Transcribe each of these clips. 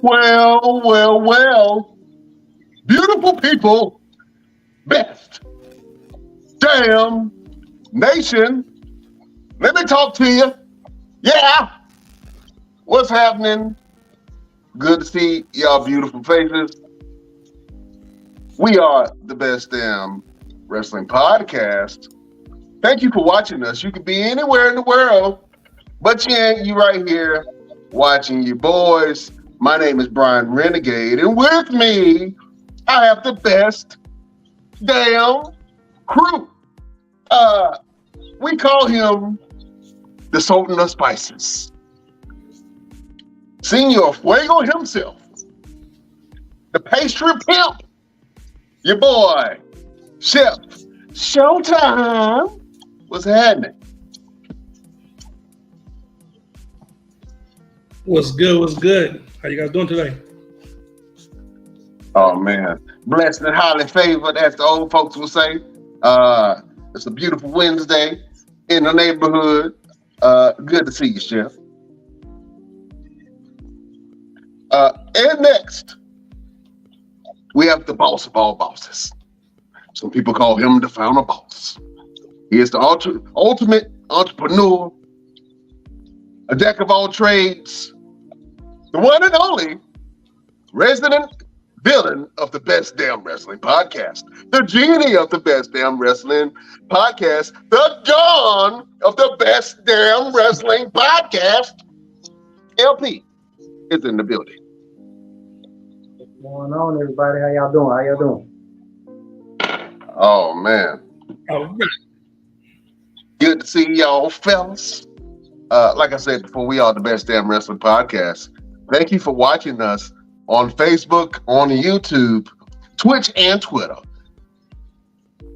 Well. Beautiful people, best damn nation. Let me talk to you. Yeah. What's happening? Good to see y'all beautiful faces. We are the best damn wrestling podcast. Thank you for watching us. You could be anywhere in the world, but you right here watching you boys. My name is Brian Renegade, and with me, I have the best damn crew. We call him the Sultan of Spices. Senor Fuego himself. The pastry pimp. Your boy, Chef Showtime. What's happening? What's good? How you guys doing today? Oh man, blessed and highly favored, as the old folks will say. It's a beautiful Wednesday in the neighborhood. Good to see you, Chef. And next, we have the boss of all bosses. Some people call him the founder boss. He is the ultimate entrepreneur, a jack of all trades, the one and only resident villain of the Best Damn Wrestling Podcast, the genie of the Best Damn Wrestling Podcast, the dawn of the Best Damn Wrestling Podcast. LP is in the building. What's going on, everybody? How y'all doing? Oh, man. All right. Good to see y'all, fellas. Like I said before, we are the Best Damn Wrestling Podcast. Thank you for watching us on Facebook, on YouTube, Twitch, and Twitter.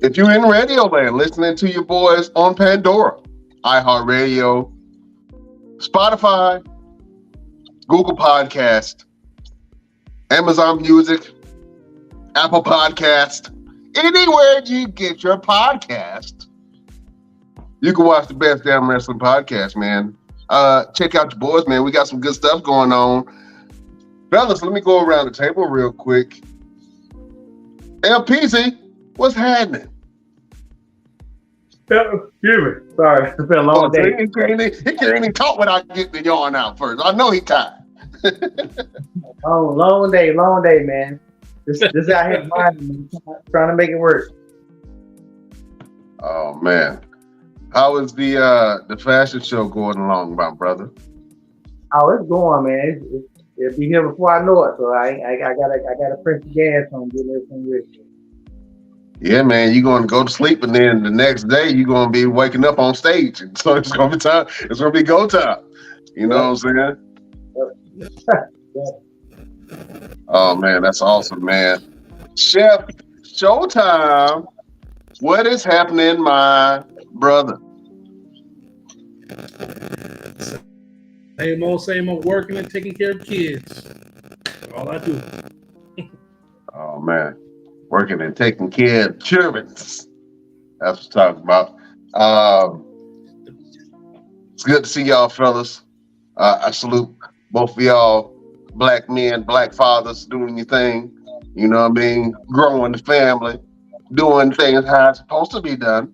If you're in radio land, listening to your boys on Pandora, iHeartRadio, Spotify, Google Podcast, Amazon Music, Apple Podcast, anywhere you get your podcast, you can watch the Best Damn Wrestling Podcast, man. Check out your boys, man. We got some good stuff going on. Fellas, let me go around the table real quick. LPZ, what's happening? Excuse me. Sorry, it's been a long day. He can't even talk without getting the yarn out first. I know he tired. Oh, long day, man. This out here trying to make it work. Oh man, how is the fashion show going along, my brother? Oh, it's going, man. It'll be here before I know it. So I gotta press the gas on getting everything ready. Yeah, man, you're going to go to sleep, and then the next day you're going to be waking up on stage, and so it's going to be time. It's going to be go time. You know what I'm saying? Oh man, that's awesome, man. Chef Showtime, what is happening, my brother? Same old, working and taking care of kids. That's all I do. Oh man, working and taking care of children. That's what I'm talking about. It's good to see y'all, fellas. I salute both of y'all, black men, black fathers, doing your thing. You know what I mean? Growing the family, doing things how it's supposed to be done.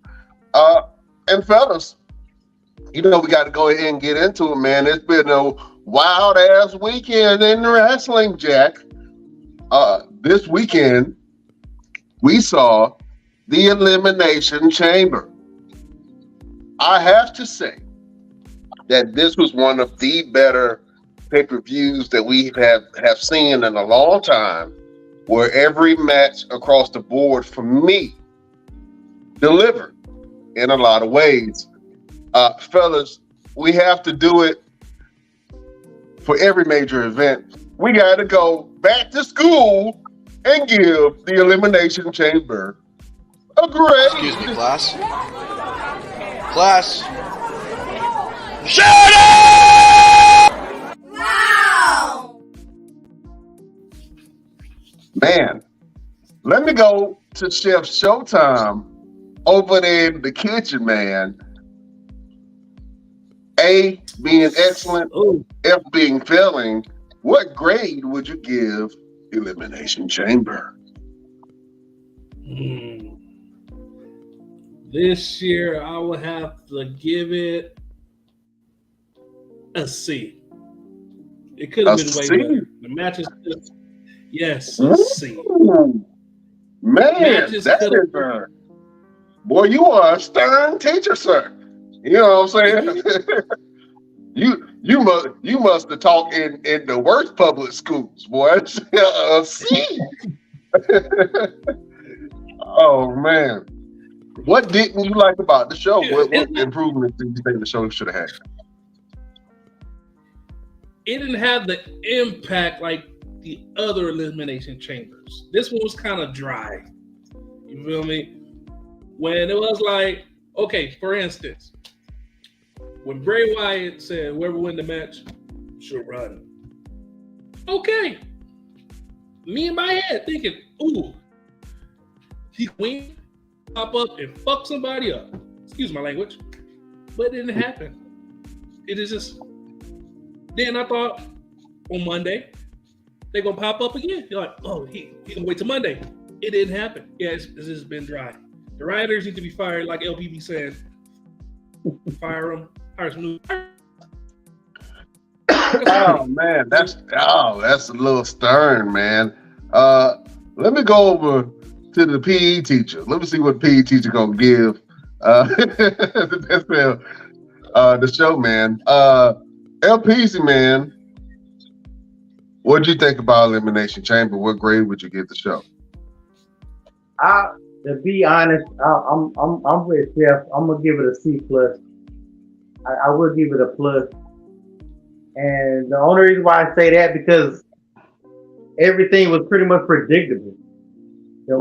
And fellas, you know, we got to go ahead and get into it, man. It's been a wild ass weekend in wrestling, Jack. This weekend, we saw the Elimination Chamber. I have to say that this was one of the better pay-per-views that we have seen in a long time, where every match across the board for me delivered in a lot of ways. Fellas, we have to do it for every major event. We got to go back to school and give the Elimination Chamber a grade. Excuse me, class. Class. Shut up! Wow! Man, let me go to Chef Showtime over there in the kitchen, man. A, being excellent, Oh, F, being failing. what grade would you give Elimination Chamber? This year, I would have to give it a C. It could have A been way C? better. The matches, yes, a C. Ooh, man, Matches that could've- is boy, you are a stern teacher, sir. You know what I'm saying? you must have taught in the worst public schools, boy. A C. Oh man. What didn't you like about the show? What improvements did you think the show should have had? It didn't have the impact like the other Elimination Chambers. This one was kind of dry. You feel me? When it was like, okay, for instance, when Bray Wyatt said, whoever win the match should run. Okay. Me in my head thinking, ooh, he win, pop up and fuck somebody up. Excuse my language. But it didn't happen. It is just, then I thought on Monday, they're going to pop up again. You're like, oh, he going to wait till Monday. It didn't happen. Yeah, it's just been dry. The writers need to be fired, like LPB said. Fire them. Hire some new. Oh man, that's a little stern, man. Let me go over to the PE teacher. Let me see what PE teacher gonna give the show, man. LPC, man. What did you think about Elimination Chamber? What grade would you give the show? To be honest, I'm with Jeff. I'm gonna give it a C plus. I would give it a plus. And the only reason why I say that because everything was pretty much predictable. The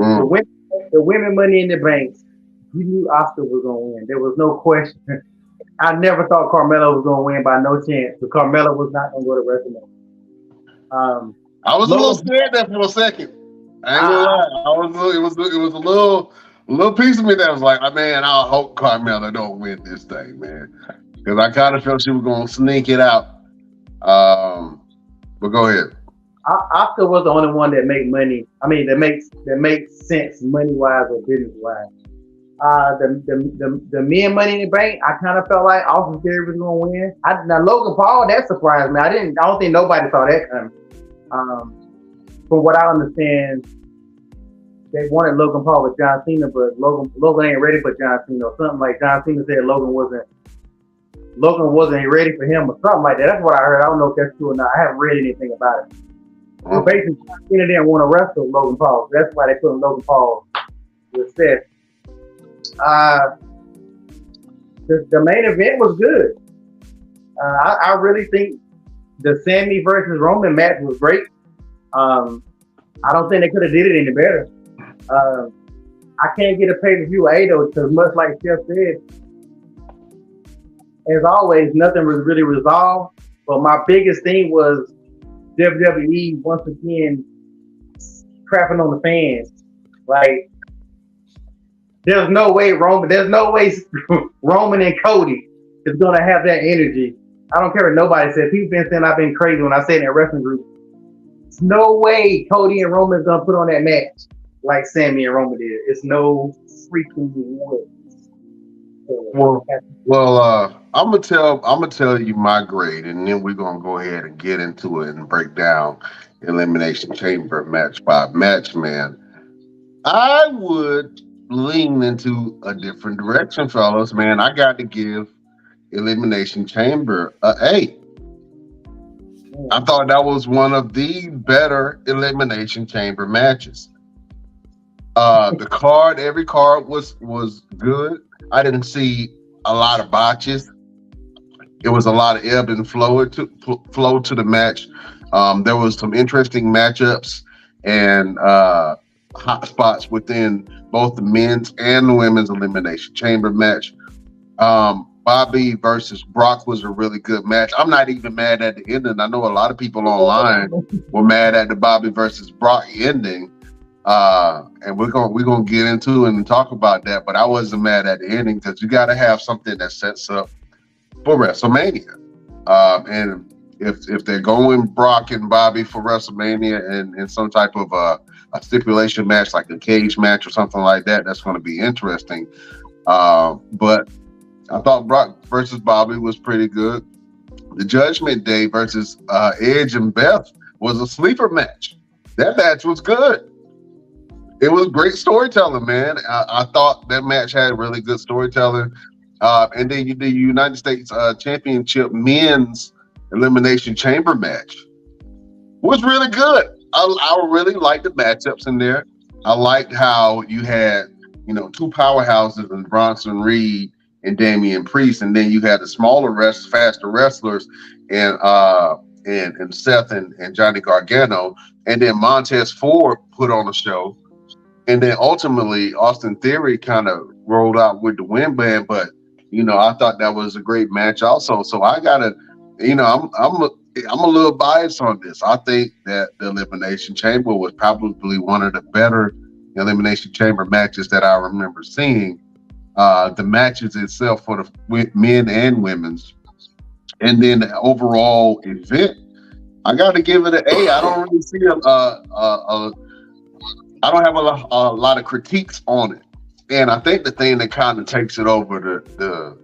women Money in the Bank, you knew Oscar was gonna win. There was no question. I never thought Carmella was gonna win by no chance. But Carmella was not gonna go to WrestleMania. I was a little scared there for a second. I ain't gonna lie. It was a little piece of me that was like, man, I hope Carmella don't win this thing, man, because I kind of felt she was gonna sneak it out. But go ahead. Oscar was the only one that made money. I mean, that makes sense money wise or business wise. The men Money in the Bank, I kind of felt like Austin Theory was gonna win. Now Logan Paul, that surprised me. I don't think nobody saw that coming. From what I understand, they wanted Logan Paul with John Cena, but Logan ain't ready for John Cena or something like John Cena said Logan wasn't ready for him or something like that. That's what I heard. I don't know if that's true or not. I haven't read anything about it. So basically, John Cena didn't want to wrestle Logan Paul. So that's why they put him Logan Paul with Seth. The main event was good. I really think the Sammy versus Roman match was great. I don't think they could have did it any better. I can't get a pay-per-view though, because much like Chef said, as always, nothing was really resolved. But my biggest thing was WWE once again crapping on the fans. Like, there's no way Roman and Cody is gonna have that energy. I don't care what nobody said. People been saying I've been crazy when I say it in wrestling group. There's no way Cody and Roman is gonna put on that match like Sammy and Roman did. It's no freaking way. Well, I'm gonna tell you my grade, and then we're gonna go ahead and get into it and break down Elimination Chamber match by match, man. I would lean into a different direction, fellas. Man, I got to give Elimination Chamber a A. I thought that was one of the better Elimination Chamber matches. Every card was good. I didn't see a lot of botches. It was a lot of ebb and flow to the match. There was some interesting matchups and hot spots within both the men's and the women's Elimination Chamber match. Bobby versus Brock was a really good match. I'm not even mad at the ending. I know a lot of people online were mad at the Bobby versus Brock ending. And we're gonna get into it and talk about that, but I wasn't mad at the ending because you got to have something that sets up for WrestleMania. And if they're going Brock and Bobby for WrestleMania and some type of a stipulation match, like a cage match or something like that, that's going to be interesting. But I thought Brock versus Bobby was pretty good. The Judgment Day versus Edge and Beth was a sleeper match. That match was good. It was great storytelling, man. I thought that match had really good storytelling. And then the United States Championship Men's Elimination Chamber match was really good. I really liked the matchups in there. I liked how you had, two powerhouses in Bronson Reed and Damian Priest, and then you had the smaller, faster wrestlers and Seth and Johnny Gargano, and then Montez Ford put on a show, and then ultimately Austin Theory kind of rolled out with the win band. But I thought that was a great match also. So I gotta, I'm a little biased on this. I think that the Elimination Chamber was probably one of the better Elimination Chamber matches that I remember seeing. The matches itself for the men and women's, and then the overall event, I got to give it an A. I don't really see I don't have a lot of critiques on it, and I think the thing that kind of takes it over the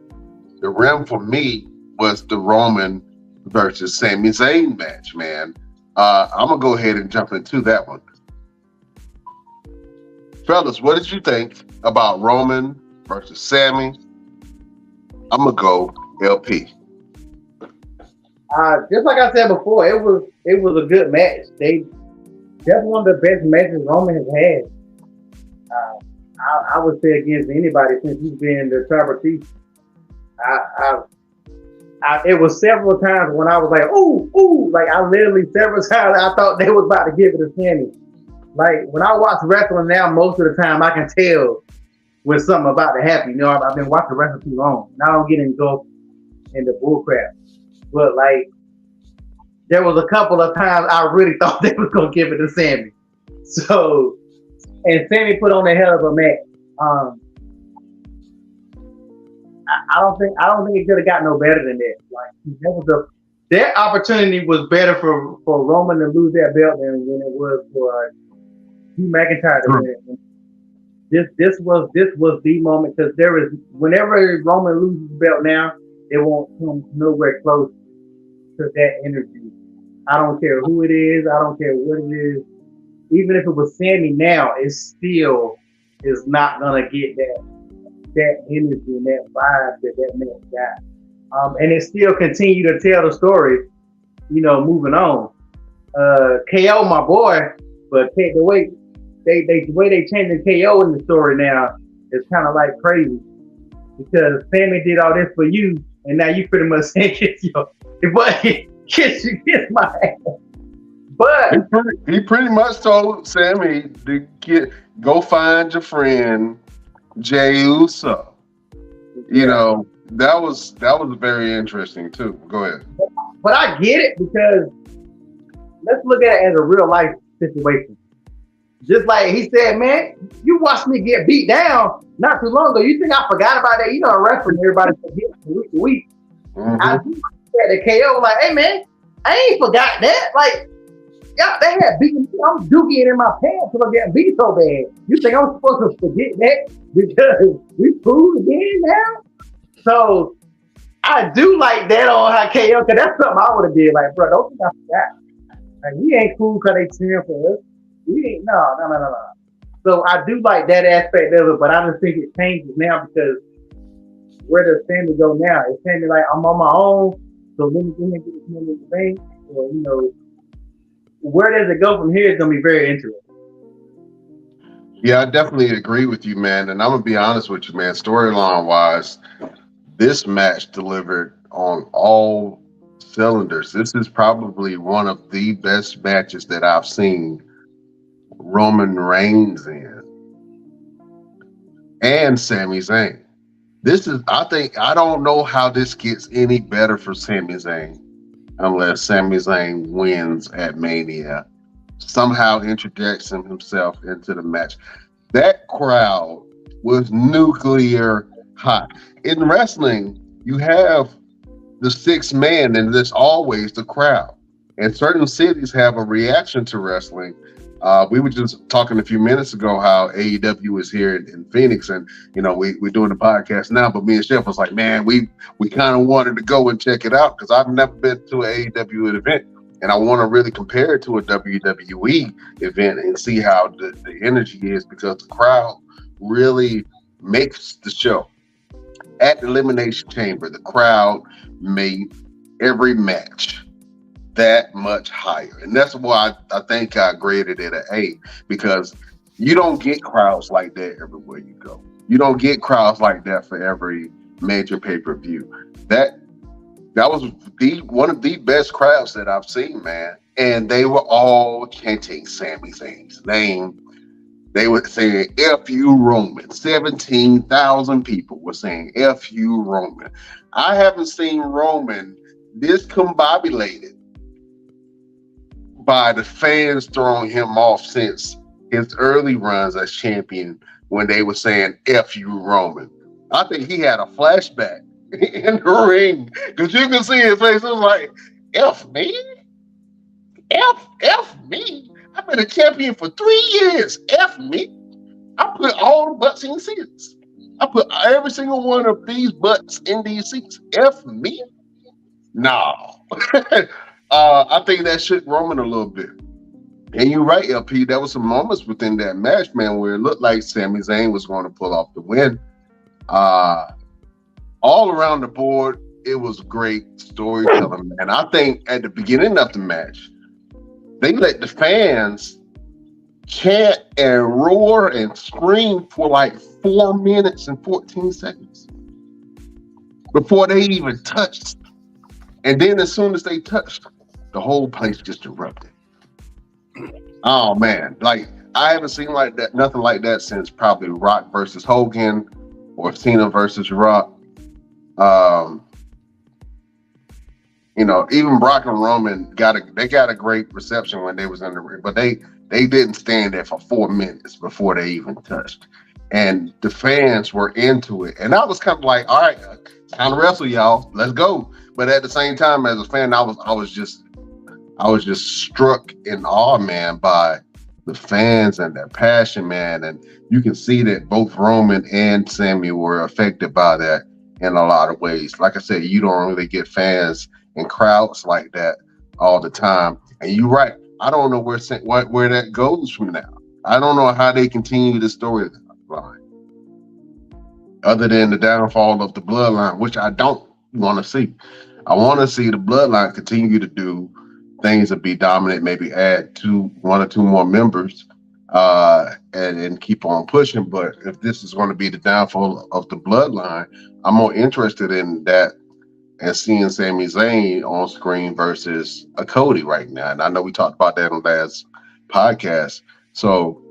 rim for me was the Roman versus Sami Zayn match, man. I'm gonna go ahead and jump into that one. Fellas, what did you think about Roman versus Sami? I'm gonna go LP. Just like I said before, it was a good match. That's one of the best matches Roman has had. I would say against anybody since he's been the tribal chief. It was several times when I was like, ooh, like I literally several times I thought they was about to give it to Sami. Like when I watch wrestling now, most of the time I can tell when something about to happen. I've been watching wrestling too long. And I don't get engulfed in the bullcrap. But like, there was a couple of times I really thought they was gonna give it to Sami. So, and Sami put on a hell of a match. I don't think it could have got no better than that. Like their opportunity was better for Roman to lose that belt than it was for Drew McIntyre to win. This was the moment, because whenever Roman loses the belt now, it won't come nowhere close to that energy. I don't care who it is. I don't care what it is. Even if it was Sami now, it still is not gonna get that energy and that vibe that man got. And it still continue to tell the story, moving on. KO, my boy, but the way they changing KO in the story now is kind of like crazy, because Sami did all this for you, and now you pretty much saying kiss my ass. But he pretty much told Sami to go find your friend Jey Uso. That was very interesting too. Go ahead. But I get it, because let's look at it as a real life situation. Just like he said, man, you watched me get beat down not too long ago. You think I forgot about that? A reference everybody forgets from week to week. Mm-hmm. I do that. The KO like, hey man, I ain't forgot that. Like, yeah, they had beaten me. I'm dookie in my pants because I'm getting beat so bad. You think I'm supposed to forget that because we proved again now? So I do like that on how KO, because that's something I would have did. Like, bro, don't think I forgot. Like, we ain't cool because they cheering for us. We ain't, no. So I do like that aspect of it, but I just think it changes now, because where does Sami go now? Is Sami like, I'm on my own, so let me get this money in the bank? Or, where does it go from here is going to be very interesting. Yeah, I definitely agree with you, man. And I'm going to be honest with you, man. Storyline wise, this match delivered on all cylinders. This is probably one of the best matches that I've seen Roman Reigns in, and Sami Zayn. I don't know how this gets any better for Sami Zayn unless Sami Zayn wins at Mania, somehow interjects himself into the match. That crowd was nuclear hot. In wrestling, you have the sixth man, and there's always the crowd. And certain cities have a reaction to wrestling. We were just talking a few minutes ago how AEW is here in Phoenix, and we're doing the podcast now. But me and Chef was like, man, we kind of wanted to go and check it out because I've never been to an AEW event, and I want to really compare it to a WWE event and see how the energy is, because the crowd really makes the show. At the Elimination Chamber, the crowd made every match that much higher, and that's why I think I graded it an A, because you don't get crowds like that everywhere you go. You don't get crowds like that for every major pay-per-view. That was one of the best crowds that I've seen, man. And they were all chanting Sami Zayn's name. They were saying F you Roman. 17,000 people were saying F you Roman. I haven't seen Roman discombobulated by the fans throwing him off since his early runs as champion, when they were saying F you Roman. I think he had a flashback in the ring, because you can see his face. It was like, F me? F me? I've been a champion for 3 years. F me? I put all the butts in seats. I put every single one of these butts in these seats. F me? No. I think that shook Roman a little bit. And you're right, LP. There was some moments within that match, man, where it looked like Sami Zayn was going to pull off the win. All around the board, it was great storytelling. And I think at the beginning of the match, they let the fans chant and roar and scream for like 4 minutes and 14 seconds before they even touched. And then as soon as they touched, the whole place just erupted. Oh man, like I haven't seen like that, nothing like that since probably Rock versus Hogan or Cena versus Rock. Even Brock and Roman got a great reception when they was in the ring, but they didn't stand there for 4 minutes before they even touched, and the fans were into it. And I was kind of like, all right, time to wrestle, y'all, let's go. But at the same time, as a fan, I was just struck in awe, man, by the fans and their passion, man. And you can see that both Roman and Sammy were affected by that in a lot of ways. Like I said, you don't really get fans and crowds like that all the time. And you're right. I don't know where that goes from now. I don't know how they continue the storyline, other than the downfall of the bloodline, which I don't want to see. I want to see the bloodline continue to do things and be dominant, maybe add 1 or 2 more members, and keep on pushing. But if this is going to be the downfall of the bloodline, I'm more interested in that and seeing Sami Zayn on screen versus a Cody right now. And I know we talked about that on last podcast. So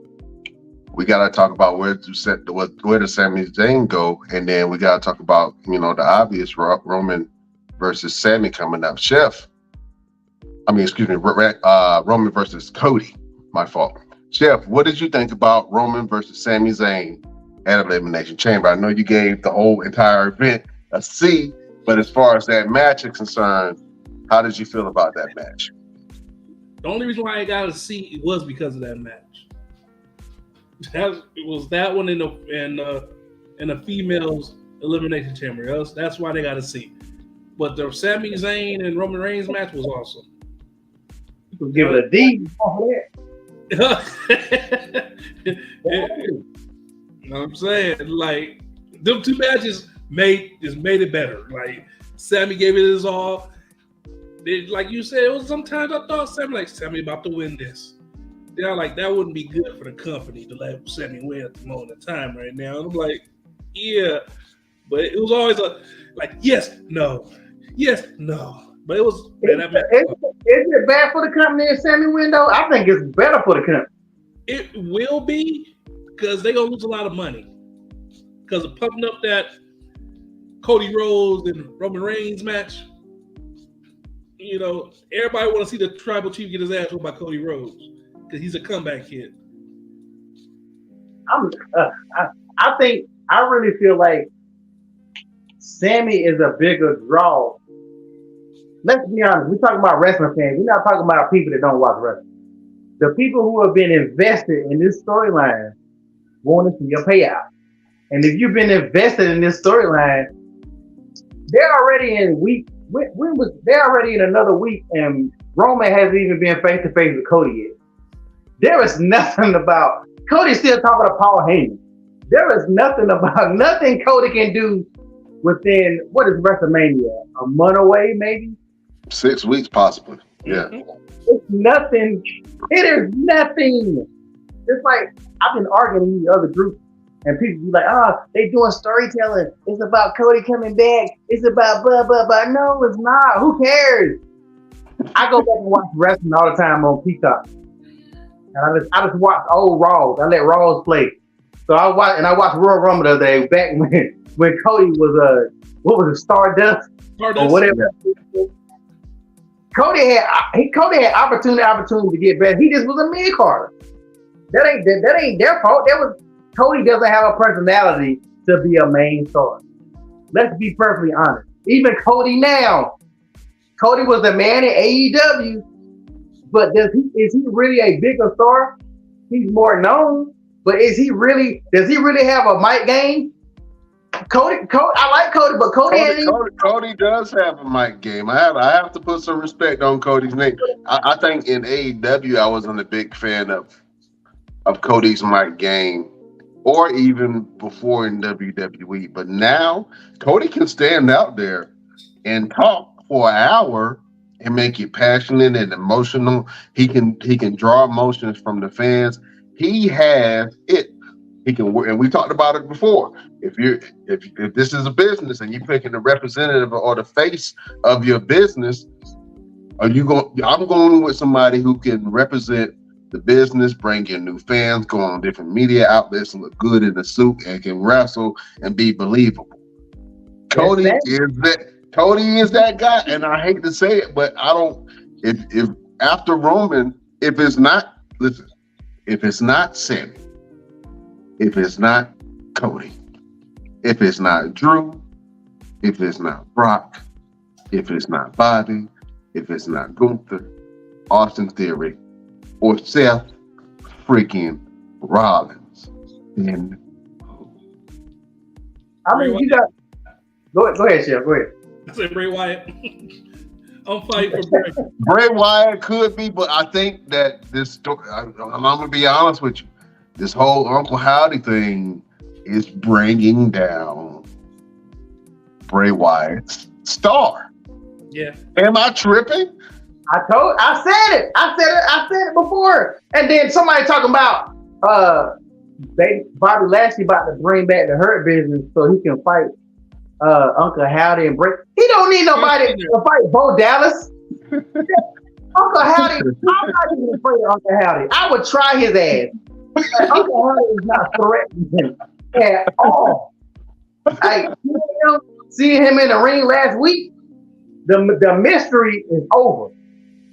we got to talk about where does Sami Zayn go, and then we got to talk about the obvious Roman versus Sammy coming up. Roman versus Cody. My fault. Chef, what did you think about Roman versus Sami Zayn at Elimination Chamber? I know you gave the whole entire event a C, but as far as that match is concerned, how did you feel about that match? The only reason why I got a C was because of that match. It was that one in the females Elimination Chamber. That's why they got a C. But the Sami Zayn and Roman Reigns match was awesome. People give it a D. You know what I'm saying? Like, them 2 matches made it better. Like, Sammy gave it his all. Like you said, it was sometimes I thought Sammy about to win this. They're like, that wouldn't be good for the company to let Sammy win at the moment of time right now. And I'm like, yeah. But it was always yes, no. Yes, no. But it was Is it bad for the company if Sammy win though? I think it's better for the company. It will be, because they're gonna lose a lot of money. Because of pumping up that Cody Rhodes and Roman Reigns match. Everybody want to see the tribal chief get his ass whooped by Cody Rhodes because he's a comeback kid. I really feel like Sammy is a bigger draw let's be honest. We're talking about wrestling fans. We're not talking about people that don't watch wrestling. The people who have been invested in this storyline want to see a payout. And if you've been invested in this storyline, they're already in week. They're already in another week, and Roman hasn't even been face to face with Cody yet. There is nothing about Cody still talking to Paul Heyman. There is nothing Cody can do within what is WrestleMania? A month away, maybe? 6 weeks, possibly. Yeah. It's nothing. It is nothing. It's like I've been arguing in the other groups, and people be like, they doing storytelling. It's about Cody coming back. It's about blah, blah, blah. No, it's not. Who cares? I go back and watch wrestling all the time on Peacock. And I just watch old Raws. I let Raws play. So I watched Royal Rumble the other day back when Cody was what was it, Stardust or whatever. Yeah. Cody had opportunity to get better. He just was a mid carder. That ain't their fault. Cody doesn't have a personality to be a main star. Let's be perfectly honest. Even Cody now. Cody was the man in AEW, but is he really a bigger star? He's more known, but does he really have a mic game? Cody, I like Cody, but Cody does have a mic game. I have to put some respect on Cody's name. I think in AEW I wasn't a big fan of Cody's mic game, or even before in WWE. But now Cody can stand out there and talk for an hour and make it passionate and emotional. He can draw emotions from the fans. He has it. He can work, and we talked about it before. If this is a business and you're picking the representative or the face of your business, I'm going with somebody who can represent the business, bring in new fans, go on different media outlets, look good in the suit, and can wrestle and be believable. Cody is that guy, and I hate to say it, but I don't. If after Roman, if it's not Sammy, if it's not Cody, if it's not Drew, if it's not Brock, if it's not Bobby, if it's not Gunther, Austin Theory, or Seth freaking Rollins, then I mean, you got. Go ahead, Chef. Go ahead. I said Bray Wyatt. I'm fighting for Bray. Bray Wyatt could be, but I think that this story, I'm going to be honest with you, this whole Uncle Howdy thing is bringing down Bray Wyatt's star. Yeah. Am I tripping? I said it before. And then somebody talking about Bobby Lashley about to bring back the Hurt Business so he can fight Uncle Howdy and Bray. He don't need nobody to fight Bo Dallas. Uncle Howdy, I'm not even afraid of Uncle Howdy. I would try his ass. Uncle Howdy is not threatening him at all. Seeing him in the ring last week, the mystery is over.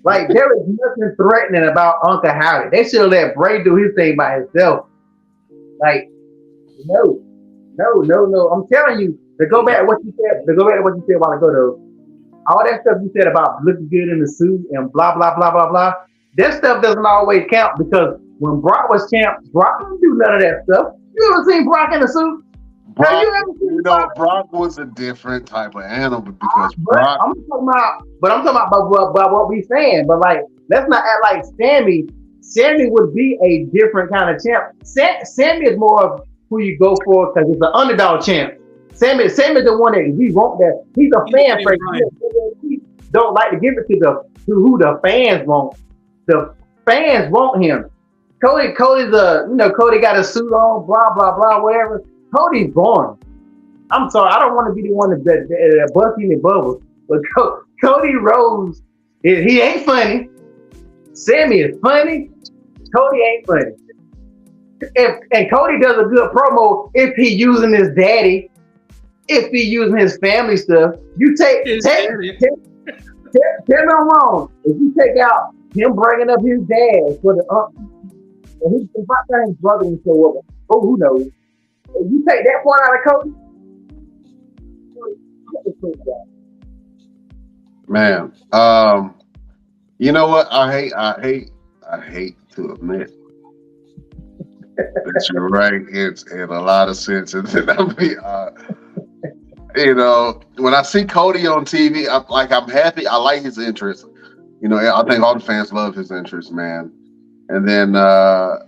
Like, there is nothing threatening about Uncle Howdy. They should have let Bray do his thing by himself. Like, no. I'm telling you, to go back to what you said a while ago, though, all that stuff you said about looking good in the suit and blah, blah, blah, blah, blah, that stuff doesn't always count, because when Brock was champ, Brock didn't do none of that stuff. You ever seen Brock in a suit? Brock was a different type of animal, because Brock. I'm talking about what we saying. But like, let's not act like Sammy. Sammy would be a different kind of champ. Sammy is more of who you go for because he's an underdog champ. Sammy is the one that we want. That he's a fan favorite. He don't like to give it to who the fans want. The fans want him. Cody's Cody got a suit on, blah blah blah, whatever. Cody's born. I'm sorry, I don't want to be the one that busting the bubbles, but Cody Rhodes, he ain't funny. Sammy is funny. Cody ain't funny. And Cody does a good promo if he using his daddy, if he using his family stuff. Tell me I'm wrong. If you take out him bringing up his dad for the if I got his brother and so who knows? If you take that part out of Cody, Man, you know what? I hate to admit that you're right. It's in a lot of senses. And I mean, when I see Cody on TV, I'm happy. I like his interest. I think all the fans love his interest, man. And then, I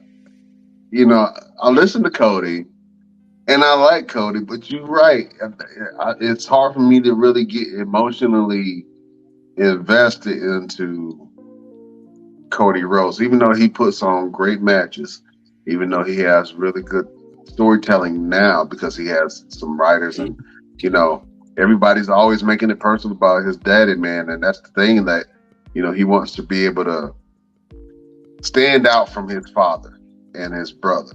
listen to Cody, and I like Cody. But you're right. It's hard for me to really get emotionally invested into Cody Rhodes, even though he puts on great matches, even though he has really good storytelling now because he has some writers and everybody's always making it personal about his daddy, man, and that's the thing that he wants to be able to stand out from his father and his brother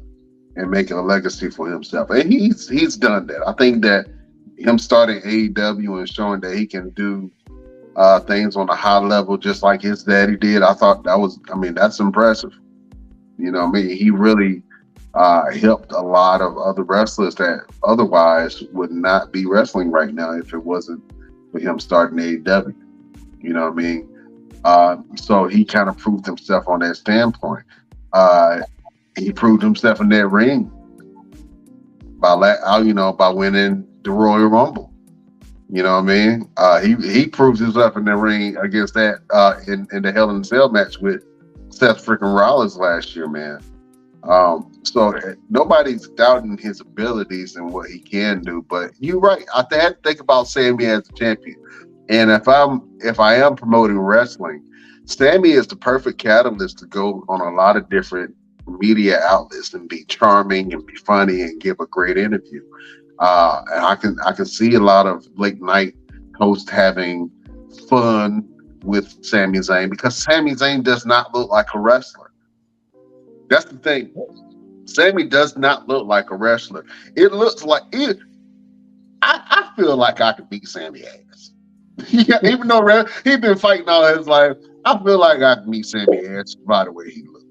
and making a legacy for himself, and he's done that. I think that him starting AEW and showing that he can do things on a high level just like his daddy did, I thought that's impressive. He really helped a lot of other wrestlers that otherwise would not be wrestling right now if it wasn't for him starting AEW. So he kind of proved himself on that standpoint. He proved himself in that ring by winning the Royal Rumble. He proves himself in the ring against that in the Hell in a Cell match with Seth freaking Rollins last year, man. So nobody's doubting his abilities and what he can do. But you're right. I had to think about Sammy as a champion. And if I am promoting wrestling, Sammy is the perfect catalyst to go on a lot of different media outlets and be charming and be funny and give a great interview. And I can see a lot of late night hosts having fun with Sami Zayn because Sami Zayn does not look like a wrestler. That's the thing. Sami does not look like a wrestler. It looks like it. I feel like I could beat Sami ass. Even though he's been fighting all his life, I feel like I can beat Sami ass by the way he looks.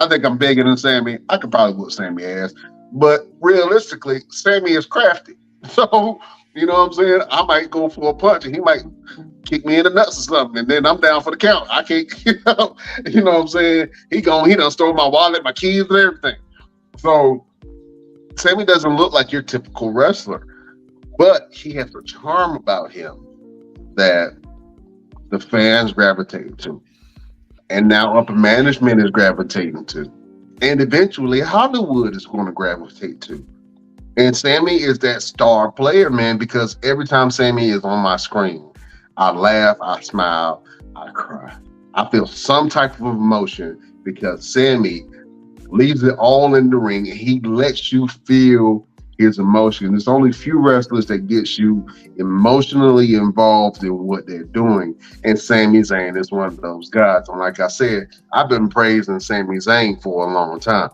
I think I'm bigger than Sami. I could probably whoop Sami ass. But realistically, Sami is crafty. So, you know what I'm saying? I might go for a punch and he might kick me in the nuts or something. And then I'm down for the count. I can't, you know what I'm saying? He done stole my wallet, my keys and everything. So Sami doesn't look like your typical wrestler, but he has a charm about him that the fans gravitate to. And now upper management is gravitating to. And eventually Hollywood is going to gravitate to. And Sami is that star player, man, because every time Sami is on my screen, I laugh, I smile, I cry. I feel some type of emotion because Sami leaves it all in the ring and he lets you feel his emotion. There's only few wrestlers that gets you emotionally involved in what they're doing. And Sami Zayn is one of those guys. And like I said, I've been praising Sami Zayn for a long time.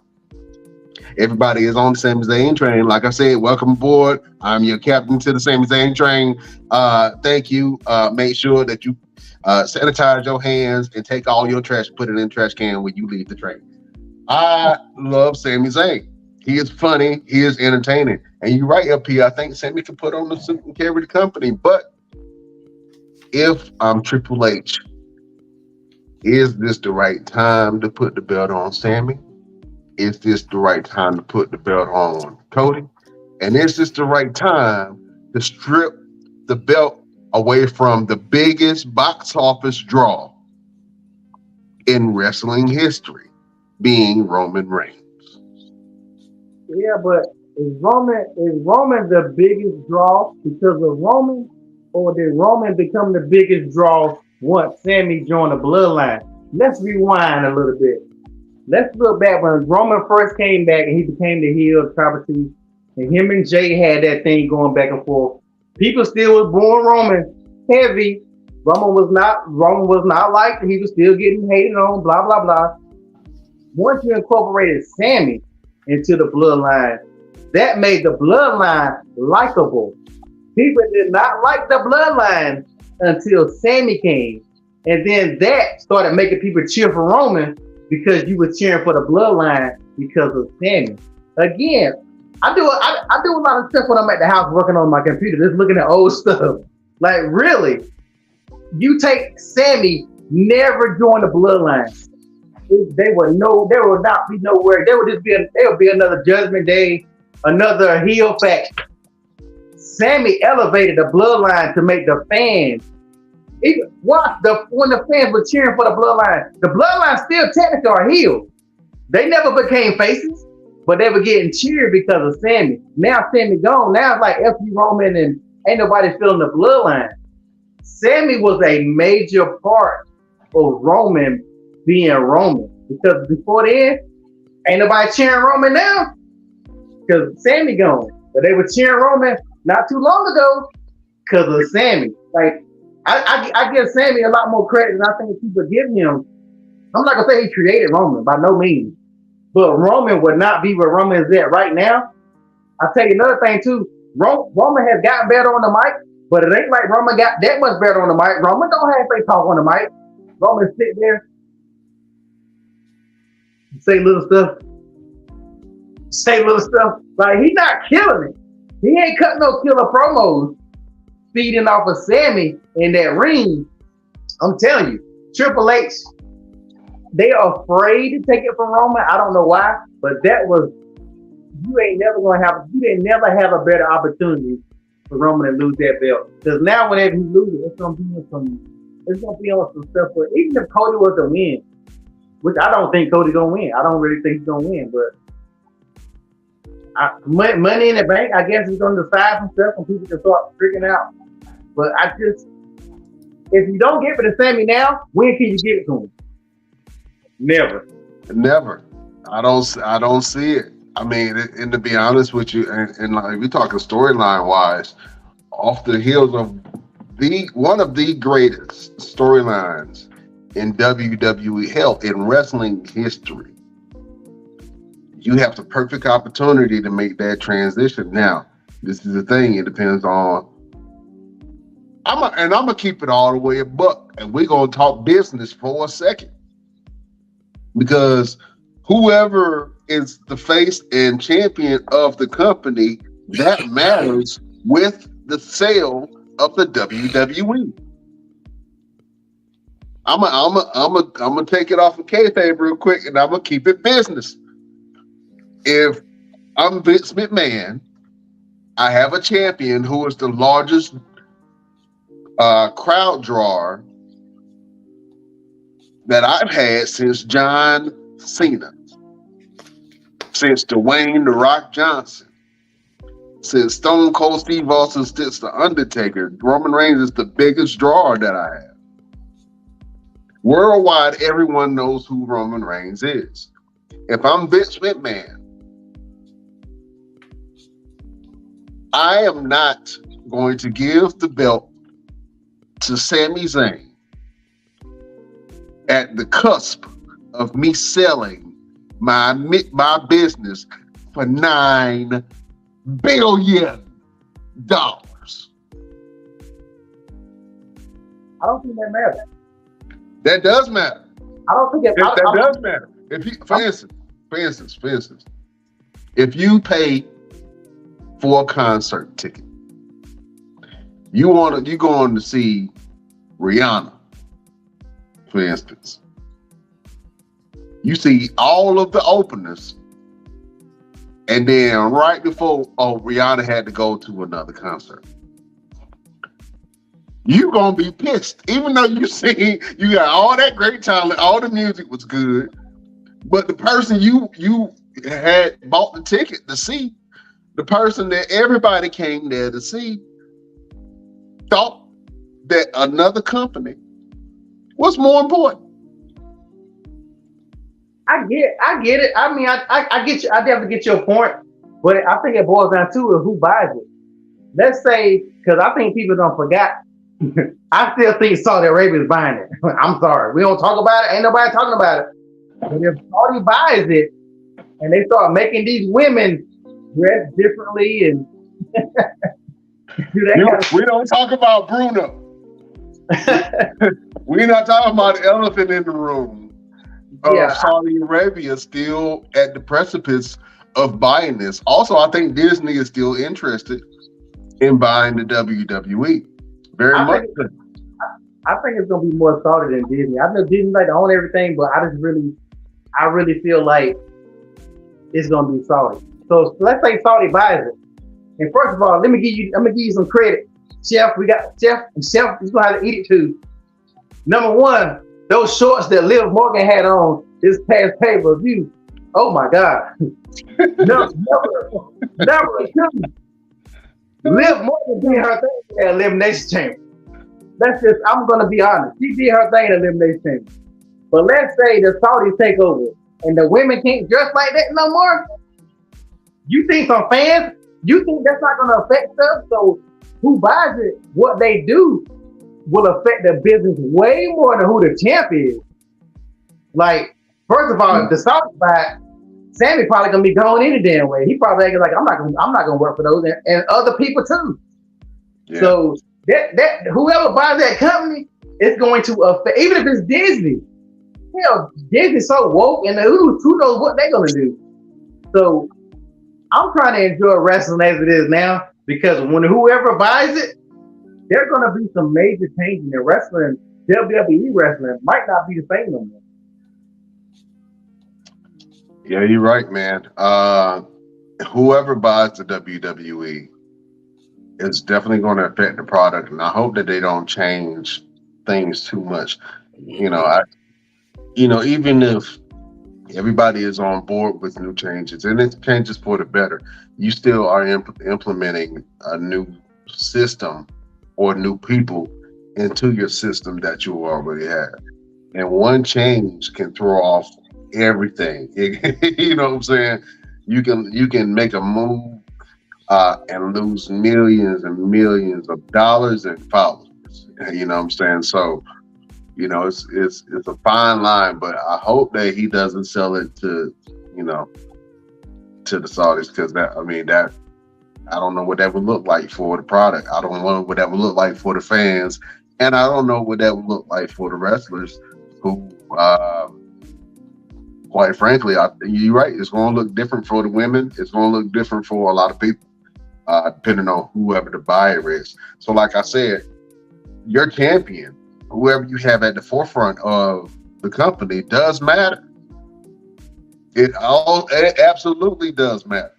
Everybody is on the Sami Zayn train. Like I said, welcome aboard. I'm your captain to the Sami Zayn train. Thank you. Make sure that you sanitize your hands and take all your trash, put it in the trash can when you leave the train. I love Sami Zayn. He is funny. He is entertaining. And you're right, LP. I think Sami can put on the suit and carry the company. But if I'm Triple H, is this the right time to put the belt on Sami? Is this the right time to put the belt on Cody? And is this the right time to strip the belt away from the biggest box office draw in wrestling history, being Roman Reigns? Yeah, but is Roman the biggest draw because of Roman, or did Roman become the biggest draw once Sami joined the bloodline? Let's rewind a little bit. Let's look back when Roman first came back and he became the heel of Tribal Chief, and him and Jay had that thing going back and forth. People still was booing Roman heavy. Roman was not liked. He was still getting hated on, blah, blah, blah. Once you incorporated Sami into the bloodline, that made the bloodline likable. People did not like the bloodline until Sami came. And then that started making people cheer for Roman because you were cheering for the bloodline because of Sami. Again, I do a lot of stuff when I'm at the house working on my computer, just looking at old stuff. Like, really? you take Sammy, never join the bloodline. They would not be nowhere. There would be another Judgment Day, another heel faction. Sammy elevated the bloodline to make the fans. When the fans were cheering for the bloodline still technically are heels. They never became faces, but they were getting cheered because of Sammy. Now Sammy gone. Now it's like FP Roman and ain't nobody feeling the bloodline. Sammy was a major part of Roman being Roman, because before then, ain't nobody cheering Roman now because Sammy gone. But they were cheering Roman not too long ago because of Sammy. Like, I give Sammy a lot more credit than I think people give him. I'm not gonna say he created Roman, by no means, but Roman would not be where Roman is at right now. I'll tell you another thing too. Roman has gotten better on the mic, but it ain't like Roman got that much better on the mic. Roman don't have to talk on the mic. Roman sit there, say little stuff. Like, he's not killing it. He ain't cutting no killer promos, feeding off of Sammy in that ring. I'm telling you, Triple H, they are afraid to take it from Roman. I don't know why, but you ain't never have a better opportunity for Roman to lose that belt. Because now whenever he loses, it's gonna be on some stuff. But even if Cody was to win, which I don't think Cody's gonna win. I don't really think he's gonna win, but Money in the Bank, I guess, is gonna decide some stuff and people can start freaking out. But if you don't give it to Sammy now, when can you give it to him? Never. I don't see it. I mean, and to be honest with you, and like we talking storyline wise, off the heels of one of the greatest storylines in WWE, hell, in wrestling history, you have the perfect opportunity to make that transition. Now, this is the thing; it depends on. I'm gonna keep it all the way a buck, and we're gonna talk business for a second, because whoever is the face and champion of the company, that matters with the sale of the WWE. I'm gonna take it off of kayfabe real quick, and I'm gonna keep it business. If I'm Vince McMahon, I have a champion who is the largest crowd drawer that I've had since John Cena, since Dwayne "The Rock" Johnson, since Stone Cold Steve Austin, since The Undertaker. Roman Reigns is the biggest drawer that I have. Worldwide, everyone knows who Roman Reigns is. If I'm Vince McMahon, I am not going to give the belt to Sami Zayn at the cusp of me selling my business for $9 billion. I don't think that matters. That does matter. I don't think that does matter. If you, for instance, if you pay for a concert ticket, you going to see Rihanna, for instance. You see all of the openers, and then right before, Rihanna had to go to another concert. You gonna be pissed, even though you got all that great talent, all the music was good, but the person you had bought the ticket to see, the person that everybody came there to see, thought that another company was more important. I get it. I mean, I get you. I definitely get your point, but I think it boils down to who buys it. Let's say, because I think people don't forget. I still think Saudi Arabia is buying it. I'm sorry, we don't talk about it. Ain't nobody talking about it. But if Saudi buys it and they start making these women dress differently and we don't talk about Bruno. We're not talking about the elephant in the room. Saudi Arabia still at the precipice of buying this. Also, I think Disney is still interested in buying the WWE. I I think it's gonna be more Saudi than Disney. I know Disney like to own everything, but I really feel like it's gonna be Saudi. So let's say Saudi buys it. And first of all, I'm gonna give you some credit. Chef, we got Chef, and Chef, he's gonna have to eat it too. Number one, those shorts that Liv Morgan had on this past pay-per-view. Oh my God. Never. Two. Liv Morgan did her thing in the Elimination Chamber. I'm gonna be honest. She did her thing in the Elimination Chamber. But let's say the Saudis take over and the women can't dress like that no more. You think some fans, you think that's not gonna affect stuff? So who buys it, what they do will affect the business way more than who the champ is. Like, first of all, if the Saudis buy it, Sammy probably gonna be going any damn way. He probably acting like I'm not gonna work for those and other people too. Yeah. So that whoever buys that company is going to affect, even if it's Disney. Hell, Disney's so woke and who knows what they're gonna do. So I'm trying to enjoy wrestling as it is now because when whoever buys it, there's gonna be some major changes in wrestling. WWE wrestling might not be the same no more. Yeah, you're right, man. Whoever buys the WWE is definitely going to affect the product, and I hope that they don't change things too much. Even if everybody is on board with new changes, and it's changes for the better, you still are implementing a new system or new people into your system that you already have, and one change can throw off everything. You know what I'm saying? You can make a move and lose millions and millions of dollars and followers. You know what I'm saying? So, it's a fine line, but I hope that he doesn't sell it to the Saudis, because I don't know what that would look like for the product. I don't know what that would look like for the fans, and I don't know what that would look like for the wrestlers who, quite frankly, you're right. It's going to look different for the women. It's going to look different for a lot of people, depending on whoever the buyer is. So, like I said, your champion, whoever you have at the forefront of the company, does matter. It absolutely does matter.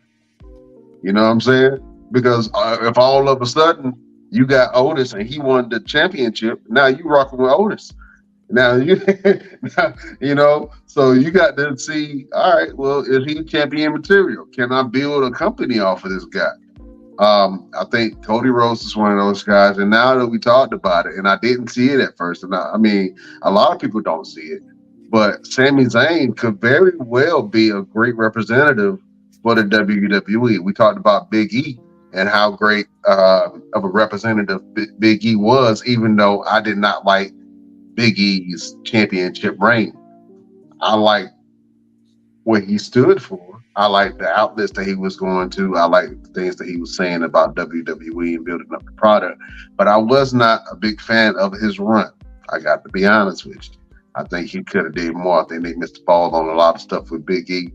You know what I'm saying? Because if all of a sudden you got Otis and he won the championship, now you rocking with Otis. Now so you got to see, all right, well, is he champion material? Can I build a company off of this guy? I think Cody Rhodes is one of those guys, and now that we talked about it, and I didn't see it at first, and a lot of people don't see it, but Sami Zayn could very well be a great representative for the WWE. We talked about Big E and how great of a representative Big E was, even though I did not like Big E's championship reign. I like what he stood for. I like the outlets that he was going to. I like the things that he was saying about WWE and building up the product. But I was not a big fan of his run. I got to be honest with you. I think he could have did more. I think they missed the ball on a lot of stuff with Big E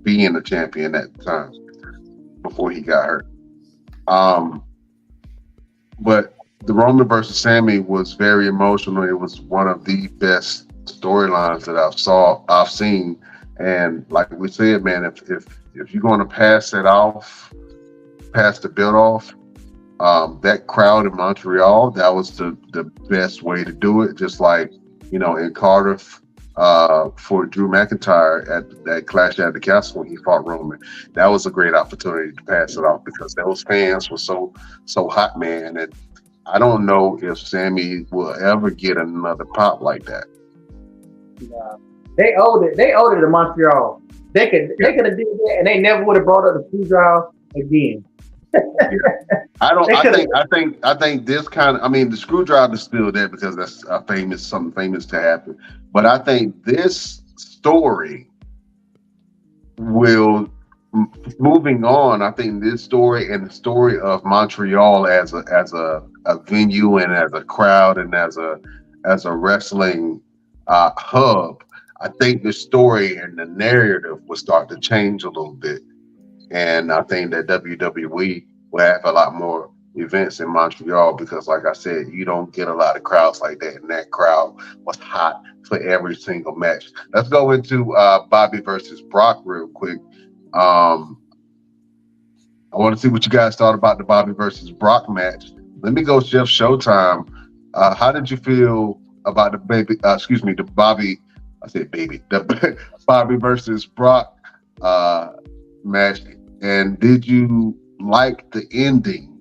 being the champion at the time before he got hurt. But the Roman versus Sammy was very emotional. It was one of the best storylines that I've seen. And like we said, man, if you're going to pass the belt off, that crowd in Montreal, that was the best way to do it. Just like, in Cardiff for Drew McIntyre at that Clash at the Castle when he fought Roman, that was a great opportunity to pass it off because those fans were so hot, man. And I don't know if Sammy will ever get another pop like that. They owed it to Montreal. They could have did that, and they never would have brought up the screwdriver again. I think this kind of. The screwdriver is still there because that's something famous to happen. But I think this story will. Moving on, I think this story and the story of Montreal as a venue and as a crowd and as a wrestling hub, I think the story and the narrative will start to change a little bit, and I think that WWE will have a lot more events in Montreal because, like I said, you don't get a lot of crowds like that, and that crowd was hot for every single match. Let's go into Bobby versus Brock real quick. I want to see what you guys thought about the Bobby versus Brock match. Let me go Chef Showtime. How did you feel about the Bobby versus Brock match? And did you like the ending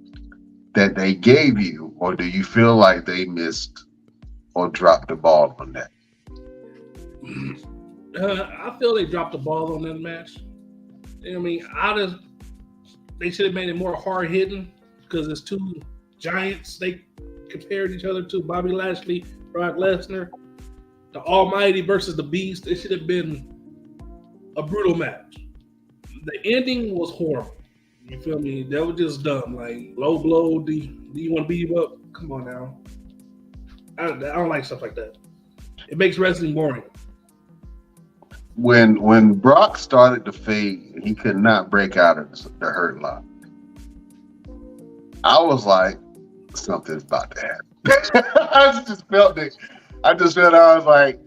that they gave you, or do you feel like they missed or dropped the ball on that? I feel they dropped the ball on that match. I mean, they should have made it more hard hitting because it's two giants they compared each other to. Bobby Lashley, Brock Lesnar, the Almighty versus the Beast. It should have been a brutal match. The ending was horrible. You feel me? That was just dumb. Like, low blow. Do you want to beat him up? Come on now. I don't like stuff like that. It makes wrestling boring. When Brock started to fade, he could not break out of the Hurt Lock. I was like, something's about to happen. I just felt it. I was like,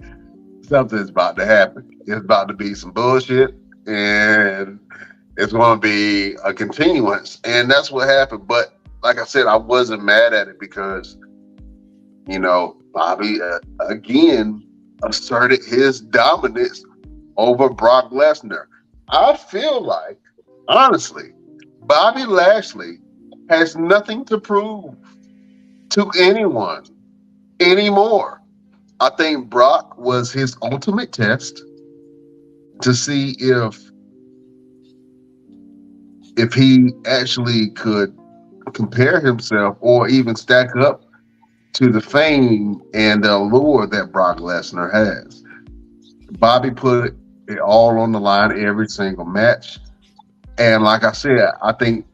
something's about to happen. It's about to be some bullshit, and it's going to be a continuance. And that's what happened. But like I said, I wasn't mad at it because, Bobby again asserted his dominance over Brock Lesnar. I feel like, honestly, Bobby Lashley has nothing to prove to anyone anymore. I think Brock was his ultimate test to see if he actually could compare himself or even stack up to the fame and the allure that Brock Lesnar has. Bobby put it all on the line every single match. And like I said, I think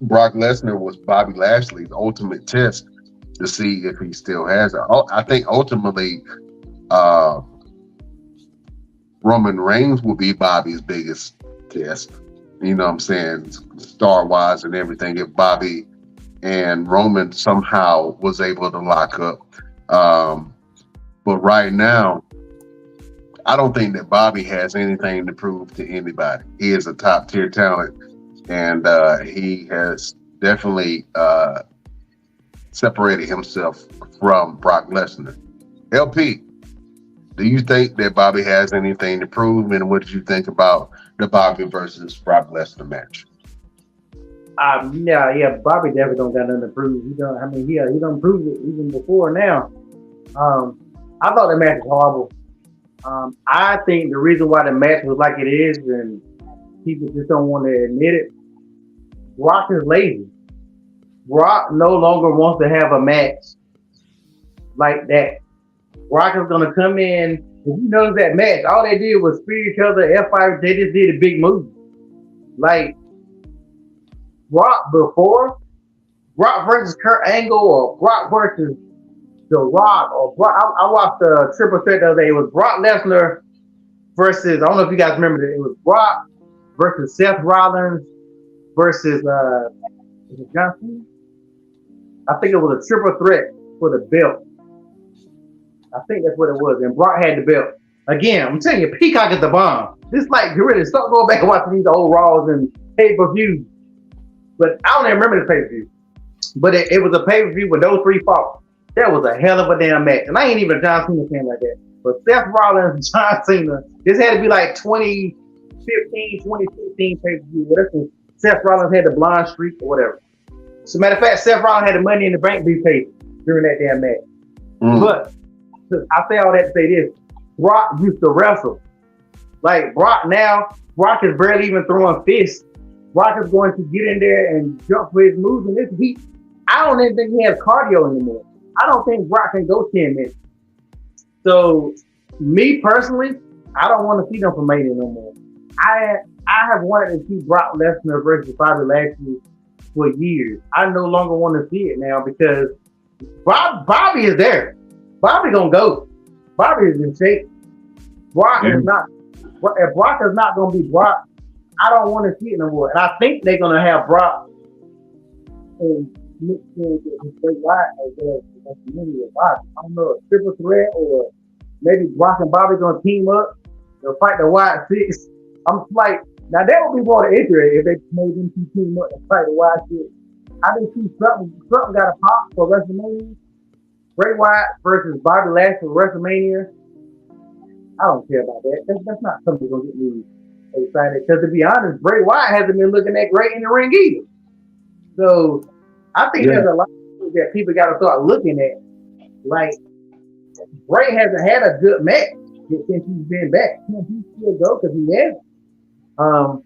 Brock Lesnar was Bobby Lashley's ultimate test to see if he still has it. I think ultimately Roman Reigns will be Bobby's biggest test. You know what I'm saying? Star-wise and everything. If Bobby and Roman somehow was able to lock up. But right now, I don't think that Bobby has anything to prove to anybody. He is a top-tier talent, and he has definitely separated himself from Brock Lesnar. LP, do you think that Bobby has anything to prove, and what did you think about the Bobby versus Brock Lesnar match? Yeah, Bobby definitely don't got nothing to prove. He don't prove it even before now. I thought the match was horrible. I think the reason why the match was like it is, and people just don't want to admit it, Brock is lazy. Brock no longer wants to have a match like that. Brock is going to come in. If you notice that match, all they did was spear each other, F5. They just did a big move. Like, Brock before, Brock versus Kurt Angle, or Brock versus The Rock, or Brock. I watched the triple threat the other day. It was Brock Lesnar versus, I don't know if you guys remember it. It was Brock versus Seth Rollins versus is it John Cena? I think it was a triple threat for the belt. I think that's what it was. And Brock had the belt. Again, I'm telling you, Peacock is the bomb. This like, get ready, start going back and watching these old Raws and pay-per-views. But I don't even remember the pay-per-view. But it was a pay-per-view with those three fought. That was a hell of a damn match. And I ain't even a John Cena fan like that. But Seth Rollins and John Cena, this had to be like 2015, 2016 pay-per-view. Whatever. Seth Rollins had the blonde streak or whatever. As a matter of fact, Seth Rollins had the Money in the Bank briefcase during that damn match. But I say all that to say this. Brock used to wrestle. Like Brock is barely even throwing fists. Brock is going to get in there and jump for his moves. And I don't even think he has cardio anymore. I don't think Brock can go 10 minutes. So, me personally, I don't want to see them for Mania no more. I have wanted to see Brock Lesnar versus Bobby Lashley for years. I no longer want to see it now because Bobby is there. Bobby gonna go. Bobby is in shape. Brock is not. If Brock is not gonna be Brock, I don't want to see it no more. And I think they're gonna have Brock and mixed in with Bray Wyatt as well as community of Bobby. I don't know, a triple threat or maybe Brock and Bobby gonna team up. They'll fight the Wyatt Six. I'm like, now that would be more interesting if they made them two team up and fight the Wyatt Six. I didn't see something got a pop for WrestleMania. Bray Wyatt versus Bobby Lashley for WrestleMania. I don't care about that. That's not something that's gonna get me excited. Because to be honest, Bray Wyatt hasn't been looking that great in the ring either. So I think there's a lot of things that people got to start looking at. Like Bray hasn't had a good match since he's been back. Can he still go? Because he hasn't.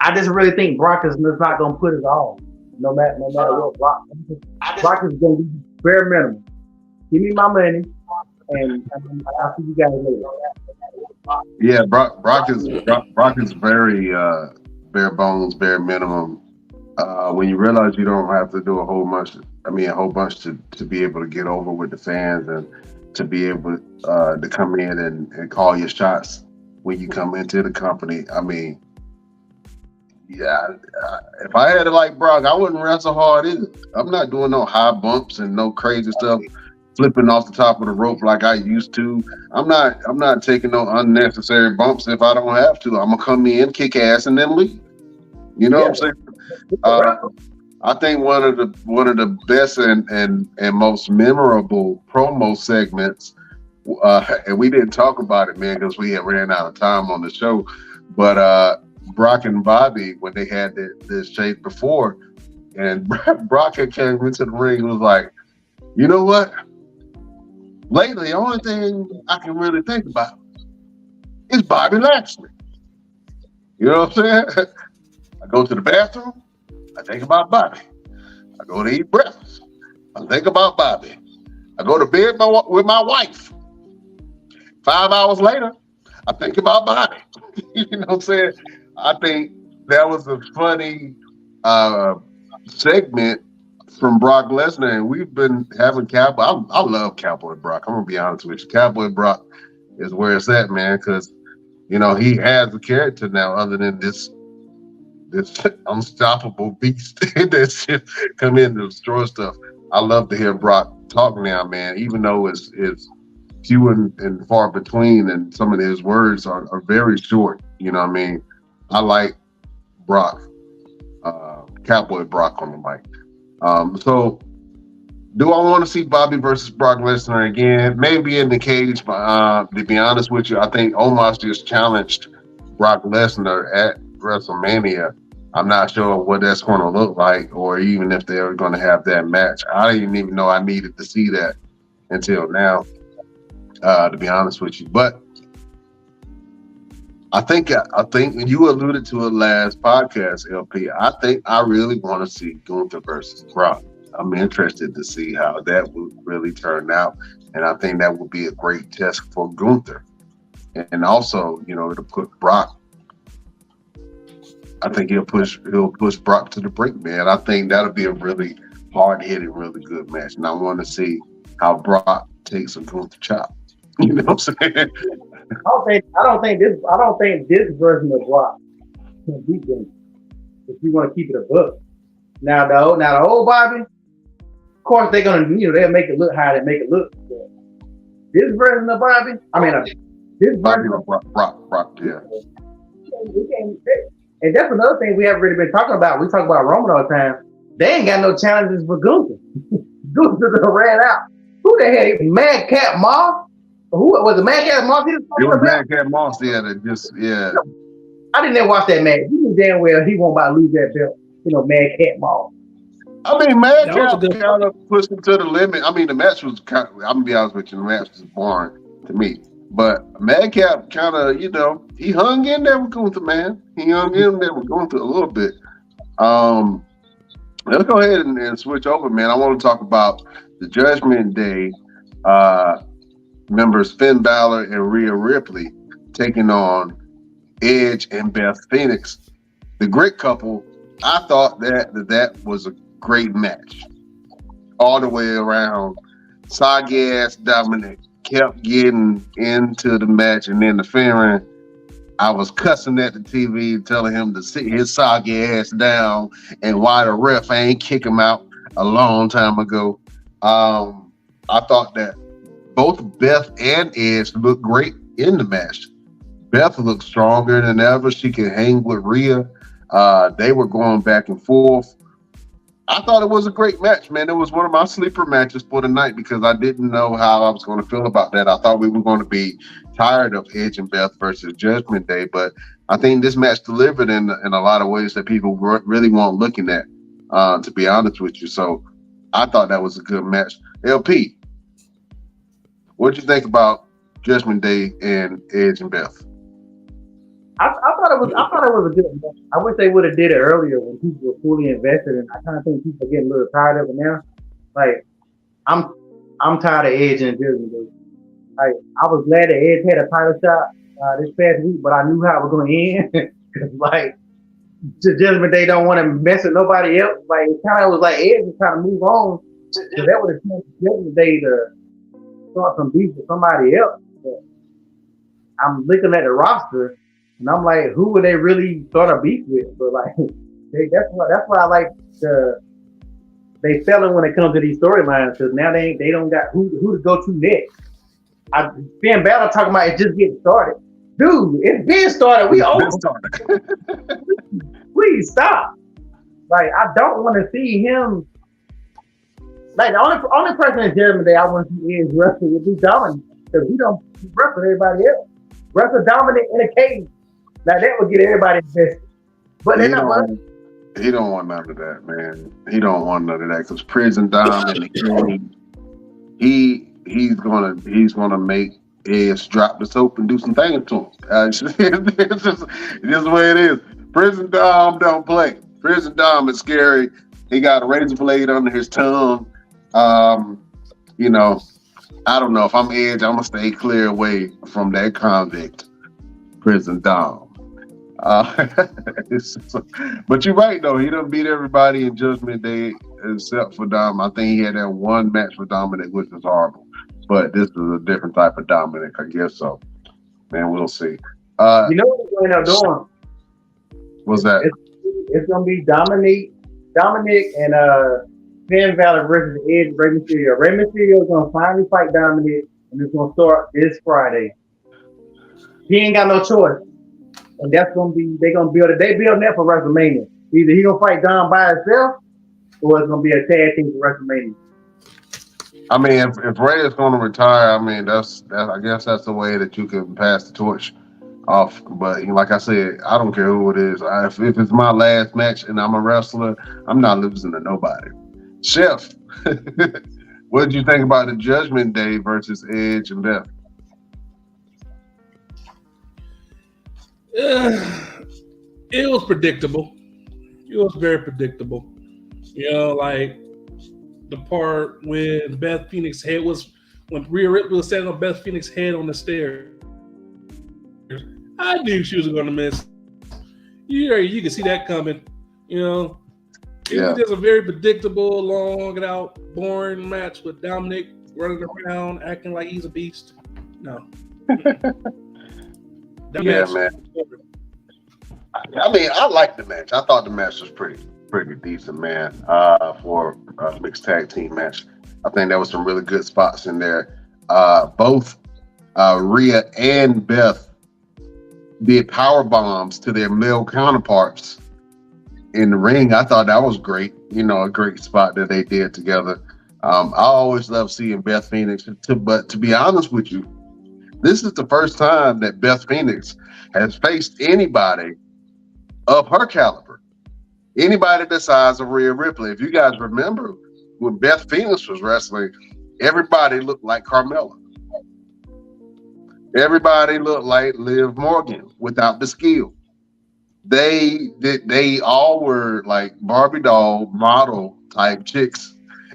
I just really think Brock is not going to put it all. No matter what Brock is going to be bare minimum. Give me my money, and I'll see you guys later. Yeah, Brock is very bare bones, bare minimum. When you realize you don't have to do a whole bunch to be able to get over with the fans and to be able to come in and call your shots when you come into the company. I mean, yeah, if I had it like Brock, I wouldn't wrestle hard either. I'm not doing no high bumps and no crazy stuff, flipping off the top of the rope like I used to. I'm not taking no unnecessary bumps if I don't have to. I'm gonna come in, kick ass, and then leave. You know what I'm saying? I think one of the best and most memorable promo segments, and we didn't talk about it, man, because we had ran out of time on the show. But Brock and Bobby, when they had this shape before, and Brock had came into the ring and was like, you know what? Lately, the only thing I can really think about is Bobby Lashley. You know what I'm saying? I go to the bathroom, I think about Bobby. I go to eat breakfast, I think about Bobby. I go to bed with my wife. 5 hours later, I think about Bobby. You know what I'm saying? I think that was a funny segment from Brock Lesnar, and we've been having Cowboy. I love Cowboy Brock. I'm gonna be honest with you. Cowboy Brock is where it's at, man, because you know he has a character now other than this unstoppable beast that's just come in to destroy stuff. I love to hear Brock talk now, man, even though it's few and far between, and some of his words are very short. You know what I mean? I like Brock, Cowboy Brock on the mic. So, do I want to see Bobby versus Brock Lesnar again? Maybe in the cage, but to be honest with you, I think Omos just challenged Brock Lesnar at WrestleMania. I'm not sure what that's going to look like, or even if they're going to have that match. I didn't even know I needed to see that until now, to be honest with you. But I think you alluded to it last podcast, LP. I think I really want to see Gunther versus Brock. I'm interested to see how that would really turn out, and I think that would be a great test for Gunther, and also, you know, to put Brock. I think he'll push Brock to the brink, man. I think that'll be a really hard-hitting, really good match, and I want to see how Brock takes a Gunther chop. You know what I'm saying? I don't think this version of Brock can beat Gunther. If you want to keep it a book. Now the old Bobby, of course they're gonna, they'll make it look how they make it look. This version of Bobby, this version of Brock, yeah. And that's another thing we haven't really been talking about. We talk about Roman all the time. They ain't got no challenges for Gunther. Gunther ran out. Who the hell? Madcap Moss? Who was it? Madcap Moss? It was Madcap Moss. Yeah, yeah. I didn't watch that match. He knew damn well he won't about to lose that belt. Madcap Moss. I mean, Madcap kind of pushed him to the limit. I mean, the match was kind of, I'm gonna be honest with you, the match was boring to me. But Madcap kind of, he hung in there with Gunther, man. He hung in there with Gunther a little bit. Let's go ahead and switch over, man. I want to talk about the Judgment Day members Finn Balor and Rhea Ripley taking on Edge and Beth Phoenix. The Great Couple, I thought that was a great match. All the way around. Soggy ass Dominic kept getting into the match and interfering. I was cussing at the TV, telling him to sit his soggy ass down and why the ref ain't kick him out. a long time ago. I thought that both Beth and Edge looked great in the match. Beth looked stronger than ever. She could hang with Rhea. They were going back and forth. I thought it was a great match, man. It was one of my sleeper matches for the night because I didn't know how I was going to feel about that. I thought we were going to be tired of Edge and Beth versus Judgment Day, but I think this match delivered in a lot of ways that people really weren't looking at, to be honest with you. So I thought that was a good match. LP, what did you think about Judgment Day and Edge and Beth? I thought it was a good match. I wish they would have did it earlier when people were fully invested, and I kind of think people are getting a little tired of it now. Like, I'm tired of Edge and Judgment Day. Like, I was glad that Edge had a title shot this past week, but I knew how it was going to end. Because, like, Judgment Day don't want to mess with nobody else. Like, it kind of was like Edge was trying to move on. Because that would have changed Judgment Day to start some beef with somebody else. But I'm looking at the roster, and I'm like, who would they really start a beef with? But, like, that's why I like they selling when it comes to these storylines, because now they don't got who to go to next. Finn Balor talking about it just getting started. Dude, it's been started. We over. Please stop. Like, I don't want to see him. Like, the only person in Judgment Day I want to see is wrestle would be Dominic, because he don't wrestle everybody else. Wrestle Dominic in a cage. Like, that would get everybody invested. But they're not running. He don't want none of that, man. He don't want none of that because Prison Dom in the game, he's gonna make Edge drop the soap and do some things to him. It's just the way it is. Prison Dom don't play. Prison Dom is scary. He got a razor blade under his tongue. You know, I don't know. If I'm Edge, I'm gonna stay clear away from that convict, Prison Dom. But you're right though. He done beat everybody in Judgment Day except for Dom. I think he had that one match with Dominic, which was horrible. But this is a different type of Dominic, I guess so. Man, we'll see. You know what they're going to end up doing? What's that? It's going to be Dominic and Finn Balor versus Edge and Rey Mysterio. Rey Mysterio is going to finally fight Dominic, and it's going to start this Friday. He ain't got no choice. And that's going to be, they building that for WrestleMania. Either he going to fight Dom by himself, or it's going to be a tag team for WrestleMania. I mean, if Ray is going to retire, I mean, I guess that's the way that you can pass the torch off. But like I said, I don't care who it is. If it's my last match and I'm a wrestler, I'm not losing to nobody. Chef, what did you think about the Judgment Day versus Edge and Beth? It was predictable. It was very predictable. You know, like the part when Beth Phoenix's head was, when Rhea Ripley was standing on Beth Phoenix's head on the stairs. I knew she was going to miss. You could see that coming. You know, it was just a very predictable, long and out, boring match with Dominic running around acting like he's a beast. No. Man. I mean, I liked the match. I thought the match was pretty decent, man, for a mixed tag team match. I think there was some really good spots in there. Both Rhea and Beth did power bombs to their male counterparts in the ring. I thought that was great. You know, a great spot that they did together. I always love seeing Beth Phoenix. But to be honest with you, this is the first time that Beth Phoenix has faced anybody of her caliber. Anybody the size of Rhea Ripley. If you guys remember, when Beth Phoenix was wrestling, everybody looked like Carmella. Everybody looked like Liv Morgan without the skill. They all were like Barbie doll model type chicks.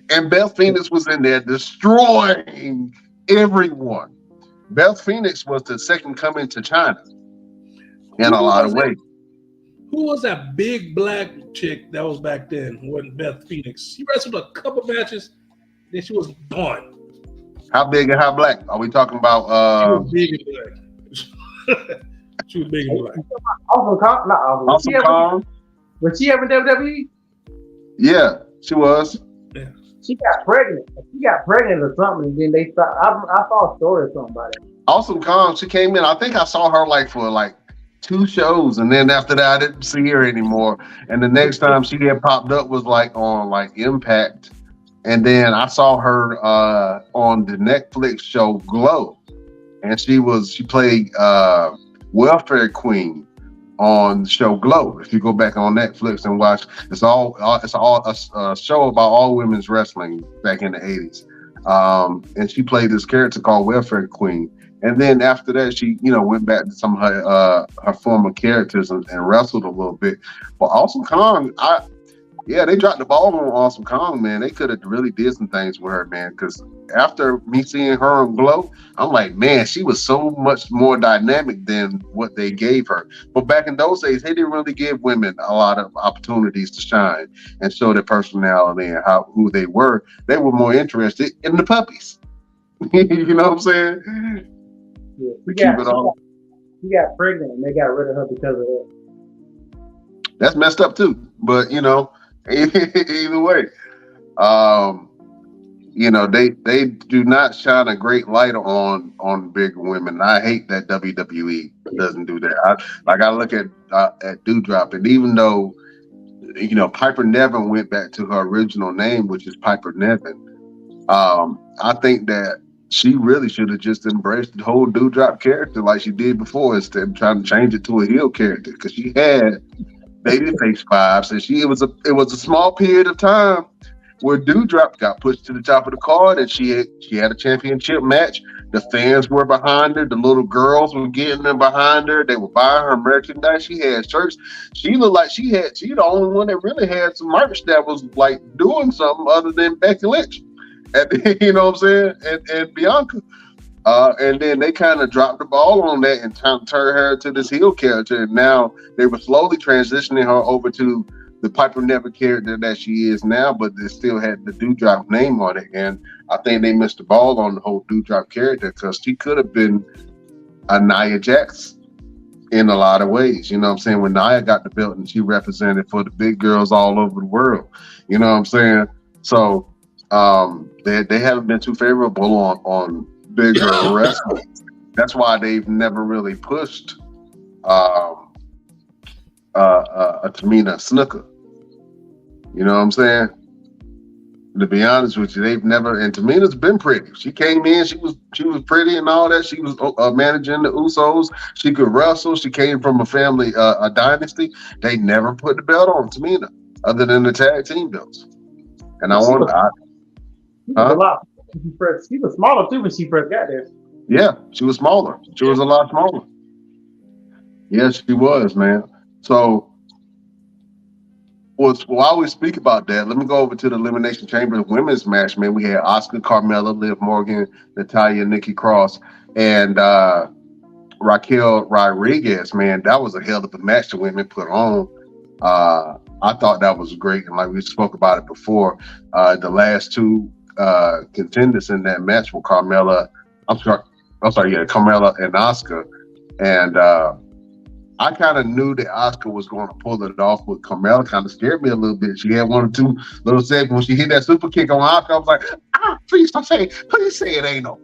And Beth Phoenix was in there destroying everyone. Beth Phoenix was the second coming to China in a lot of ways. Who was that big black chick that was back then? Wasn't Beth Phoenix? She wrestled a couple matches, then she was gone. How big and how black? Are we talking about? She was big and black. She was big and black. Awesome Kong? Was Was she ever in WWE? Yeah, she was. Yeah. She got pregnant. She got pregnant or something, and then they stopped. I saw a story or something about it. Awesome Kong, she came in. I think I saw her like for like 2 shows, and then after that, I didn't see her anymore. And the next time she had popped up was like on like Impact, and then I saw her on the Netflix show Glow, and she played Welfare Queen on the show Glow. If you go back on Netflix and watch, it's all a show about all women's wrestling back in the 80s. And she played this character called Welfare Queen. And then after that, she, went back to some of her former characters and wrestled a little bit. But Awesome Kong, they dropped the ball on Awesome Kong, man. They could have really did some things with her, man. Because after me seeing her on Glow, I'm like, man, she was so much more dynamic than what they gave her. But back in those days, they didn't really give women a lot of opportunities to shine and show their personality and who they were. They were more interested in the puppies. You know what I'm saying? Yeah, she got pregnant and they got rid of her because of that. That's messed up too. But either way, they do not shine a great light on big women. I hate that WWE doesn't do that. I look at Doudrop, and even though Piper Niven went back to her original name, which is Piper Niven, I think that she really should have just embraced the whole Doudrop character like she did before, instead of trying to change it to a heel character, because she had babyface vibes, and it was a small period of time where Doudrop got pushed to the top of the card, and she had a championship match. The fans were behind her. The little girls were getting them behind her. They were buying her merchandise. She had shirts. She looked like she the only one that really had some merch that was like doing something other than Becky Lynch. And, you know what I'm saying? And Bianca. And then they kind of dropped the ball on that and turned her to this heel character. And now they were slowly transitioning her over to the Piper Niven character that she is now, but they still had the Doudrop name on it. And I think they missed the ball on the whole Doudrop character, because she could have been a Nia Jax in a lot of ways. You know what I'm saying? When Nia got the belt and she represented for the big girls all over the world. You know what I'm saying? So they haven't been too favorable on big girl wrestling. That's why they've never really pushed a Tamina Snuka. You know what I'm saying? To be honest with you, they've never. And Tamina's been pretty. She came in, she was pretty and all that. She was managing the Usos. She could wrestle. She came from a family, a dynasty. They never put the belt on Tamina, other than the tag team belts. And I want a lot. She was smaller too when she first got there. Yeah, she was smaller. She was a lot smaller. Yes, she was, man. So, while we speak about that, let me go over to the Elimination Chamber women's match, man. We had Asuka, Carmella, Liv Morgan, Natalya, Nikki Cross, and Raquel Rodriguez, man. That was a hell of a match the women put on. I thought that was great. And like we spoke about it before, the last two contenders in that match were Carmella and Asuka. And I kind of knew that Asuka was going to pull it off, but Carmella kind of scared me a little bit. She had one or two little seconds when she hit that super kick on Asuka. I was like, please say it ain't over.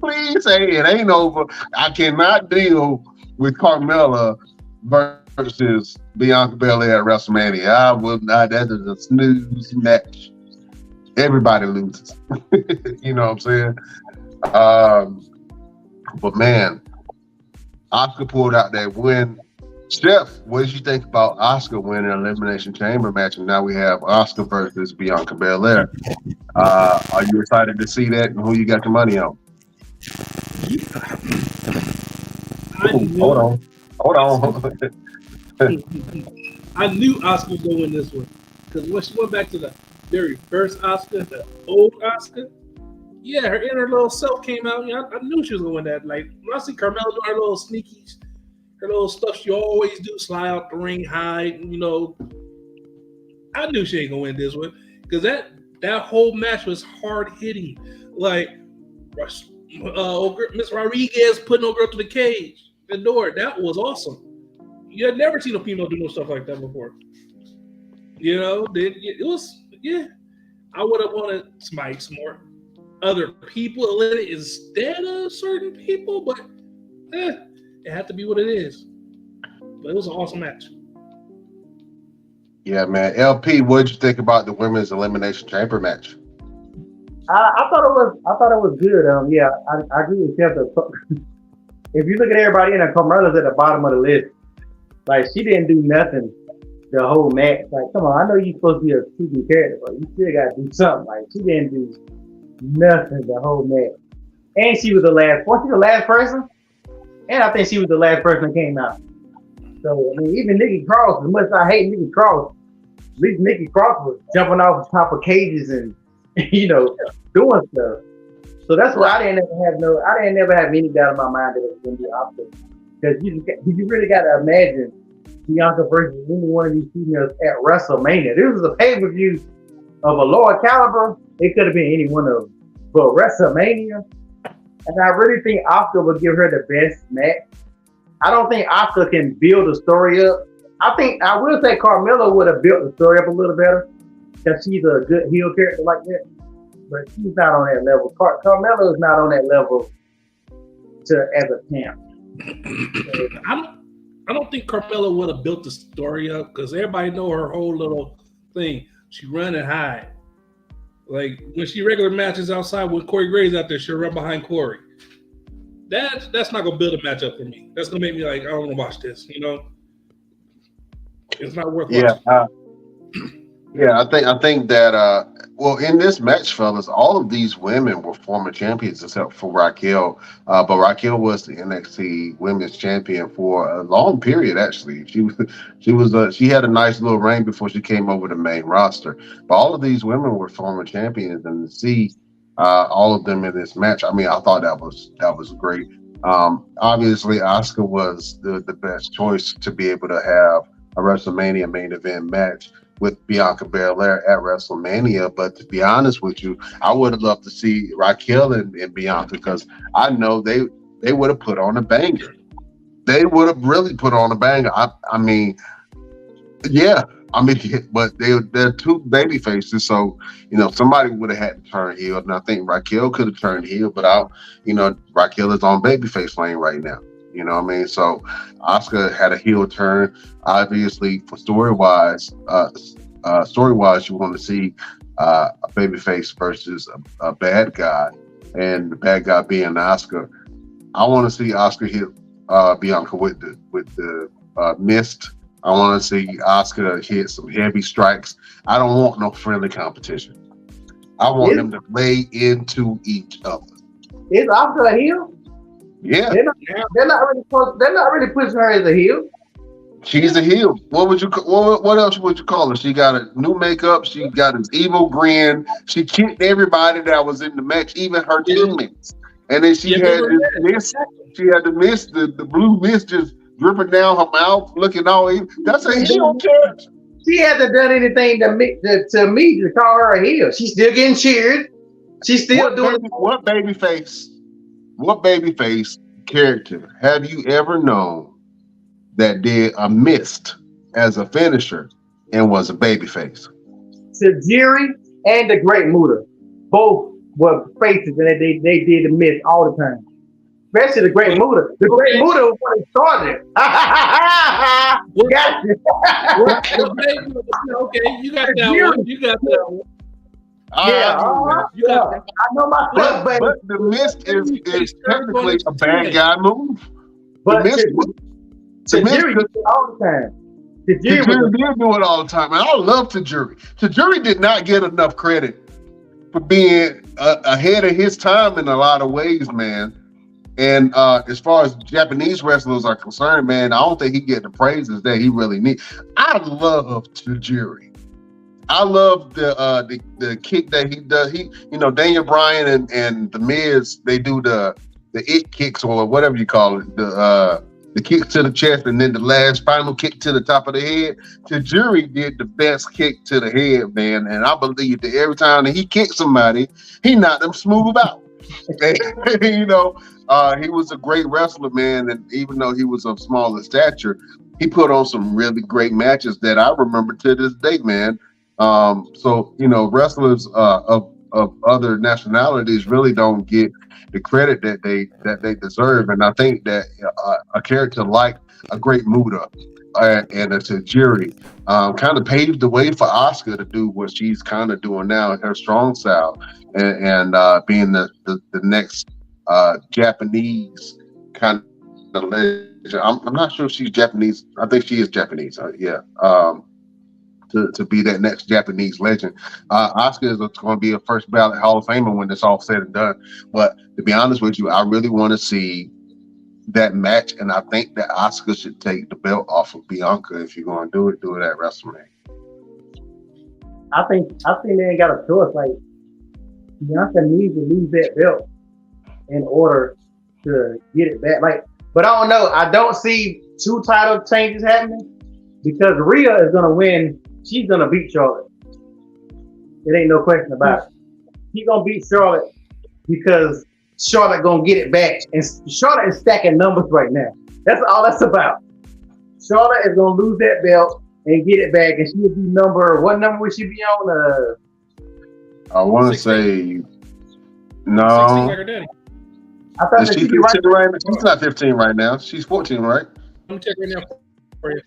Please say it ain't over. I cannot deal with Carmella versus Bianca Belair at WrestleMania. I will not. That is a snooze match. Everybody loses. You know what I'm saying? But man, Asuka pulled out that win. Steph, what did you think about Asuka winning an Elimination Chamber match? And now we have Asuka versus Bianca Belair. Are you excited to see that? And who you got your money on? Hold on. I knew Asuka was going to win this one, because when she went back to the very first Asuka, the old Asuka, yeah, her inner little self came out. I knew she was going to win that. Like, when I see Carmella doing her little sneakies, her little stuff she always do, slide out the ring, hide, I knew she ain't going to win this one, because that whole match was hard hitting. Like, Miss Rodriguez putting her girl to the cage, the door. That was awesome. You had never seen a female do no stuff like that before. It was, yeah. I would have wanted some more other people in it instead of certain people, but it had to be what it is. But it was an awesome match. Yeah, man. LP, what did you think about the women's elimination chamber match? I thought it was good. Yeah, I agree with Jeff. If you look at everybody in there, Carmella's at the bottom of the list. Like, she didn't do nothing the whole match. Like, come on, I know you're supposed to be a TV character, but you still got to do something. Like, she didn't do nothing the whole match. And she was the last. Was she the last person? And I think she was the last person that came out. So, I mean, even Nikki Cross, as much as I hate Nikki Cross, at least Nikki Cross was jumping off the top of cages and, you know, doing stuff. So that's why I didn't never have any doubt in my mind that it was going to be Asuka. Because you really got to imagine Bianca versus any one of these females at WrestleMania. This was a pay-per-view of a lower caliber. It could have been any one of them. But WrestleMania, and I really think Asuka would give her the best match. I don't think Asuka can build a story up. I will say Carmella would have built the story up a little better because she's a good heel character like that. But she's not on that level. Carmella is not on that level as a champ. I don't think Carmella would have built the story up because everybody know her whole little thing. She run and hide. Like when she regular matches outside with Corey Graves out there, she'll run behind Corey. That's not gonna build a matchup for me. That's gonna make me like, I don't want to watch this. You know, it's not worth watching. I think that well, in this match, fellas, all of these women were former champions except for Raquel. But Raquel was the NXT Women's Champion for a long period. Actually, she had a nice little reign before she came over the main roster. But all of these women were former champions, and to see all of them in this match, I mean, I thought that was great. Obviously, Asuka was the best choice to be able to have a WrestleMania main event match with Bianca Belair at WrestleMania. But to be honest with you, I would have loved to see Raquel and Bianca because I know they would have put on a banger. They would have really put on a banger. I mean, but they're two baby faces, so you know somebody would have had to turn heel, and I think Raquel could have turned heel, but Raquel is on babyface lane right now. You know what I mean? So Asuka had a heel turn. Obviously, for story-wise, you want to see a babyface versus a bad guy, and the bad guy being Asuka. I want to see Asuka hit Bianca with the mist. I want to see Asuka hit some heavy strikes. I don't want no friendly competition. I want them to lay into each other. Is Asuka a heel? Yeah, they're not really pushing her as a heel. She's a heel. What else would you call her? She got a new makeup. She got an evil grin. She kicked everybody that was in the match, even her teammates. And then she had the mist, the blue mist just dripping down her mouth, looking all evil. That's a heel character. She hasn't done anything to me to call her a heel. She's still getting cheered. She's still what babyface character have you ever known that did a mist as a finisher and was a babyface? Tajiri and the Great Muta both were faces, and they did the mist all the time. Especially the Great Muta. The Great Muta was what started. Okay, you got that one. You got that one. I know my stuff, but the mist is technically a bad guy move. But Tajiri did it all the time. Tajiri did do it all the time, and I love Tajiri. Tajiri did not get enough credit for being ahead of his time in a lot of ways, man. And as far as Japanese wrestlers are concerned, man, I don't think he get the praises that he really needs. I love Tajiri. I love the kick that he does. Daniel Bryan and The Miz, they do the it kicks or whatever you call it, the kick to the chest and then the last final kick to the top of the head. Tajiri did the best kick to the head, man, and I believe that every time that he kicked somebody, he knocked them smooth out. He was a great wrestler, man, and even though he was of smaller stature, he put on some really great matches that I remember to this day, man. So wrestlers of other nationalities really don't get the credit that they deserve, and I think that a character like a Great Muta and a Tajiri kind of paved the way for Asuka to do what she's kind of doing now in her strong style, and being the next Japanese kind of legend. I'm not sure if she's Japanese. I think she is Japanese. To be that next Japanese legend. Asuka is going to be a first ballot Hall of Famer when it's all said and done. But to be honest with you, I really want to see that match, and I think that Asuka should take the belt off of Bianca. If you're going to do it at WrestleMania. I think they ain't got a choice. Like, Bianca needs to lose that belt in order to get it back. Like, but I don't know. I don't see 2 title changes happening because Rhea is gonna win. She's gonna beat Charlotte. It ain't no question about it. She's gonna beat Charlotte because Charlotte gonna get it back, and Charlotte is stacking numbers right now. That's all that's about. Charlotte is gonna lose that belt and get it back, and she'll be what number will she be on? I want to say 16 no. like her daddy. I thought Is that she she'd 15 be right. right now? She's not 15 right now. She's 14, right? Let me check right now for you.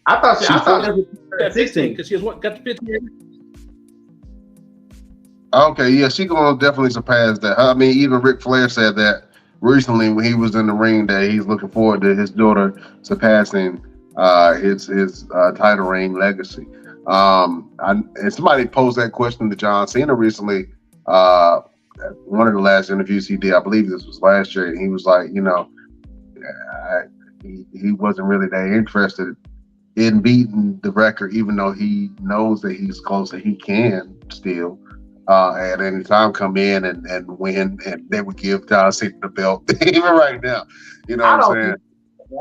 I thought that was Yeah, 16 16. because she has got the 15. Okay, yeah, she's gonna definitely surpass that. I mean, even Ric Flair said that recently when he was in the ring that he's looking forward to his daughter surpassing his title reign legacy. And somebody posed that question to John Cena recently. One of the last interviews he did, I believe this was last year, and he was like, he wasn't really that interested in beating the record, even though he knows that he's close and he can still at any time come in and win, and they would give John Cena the belt even right now. You know what I'm saying?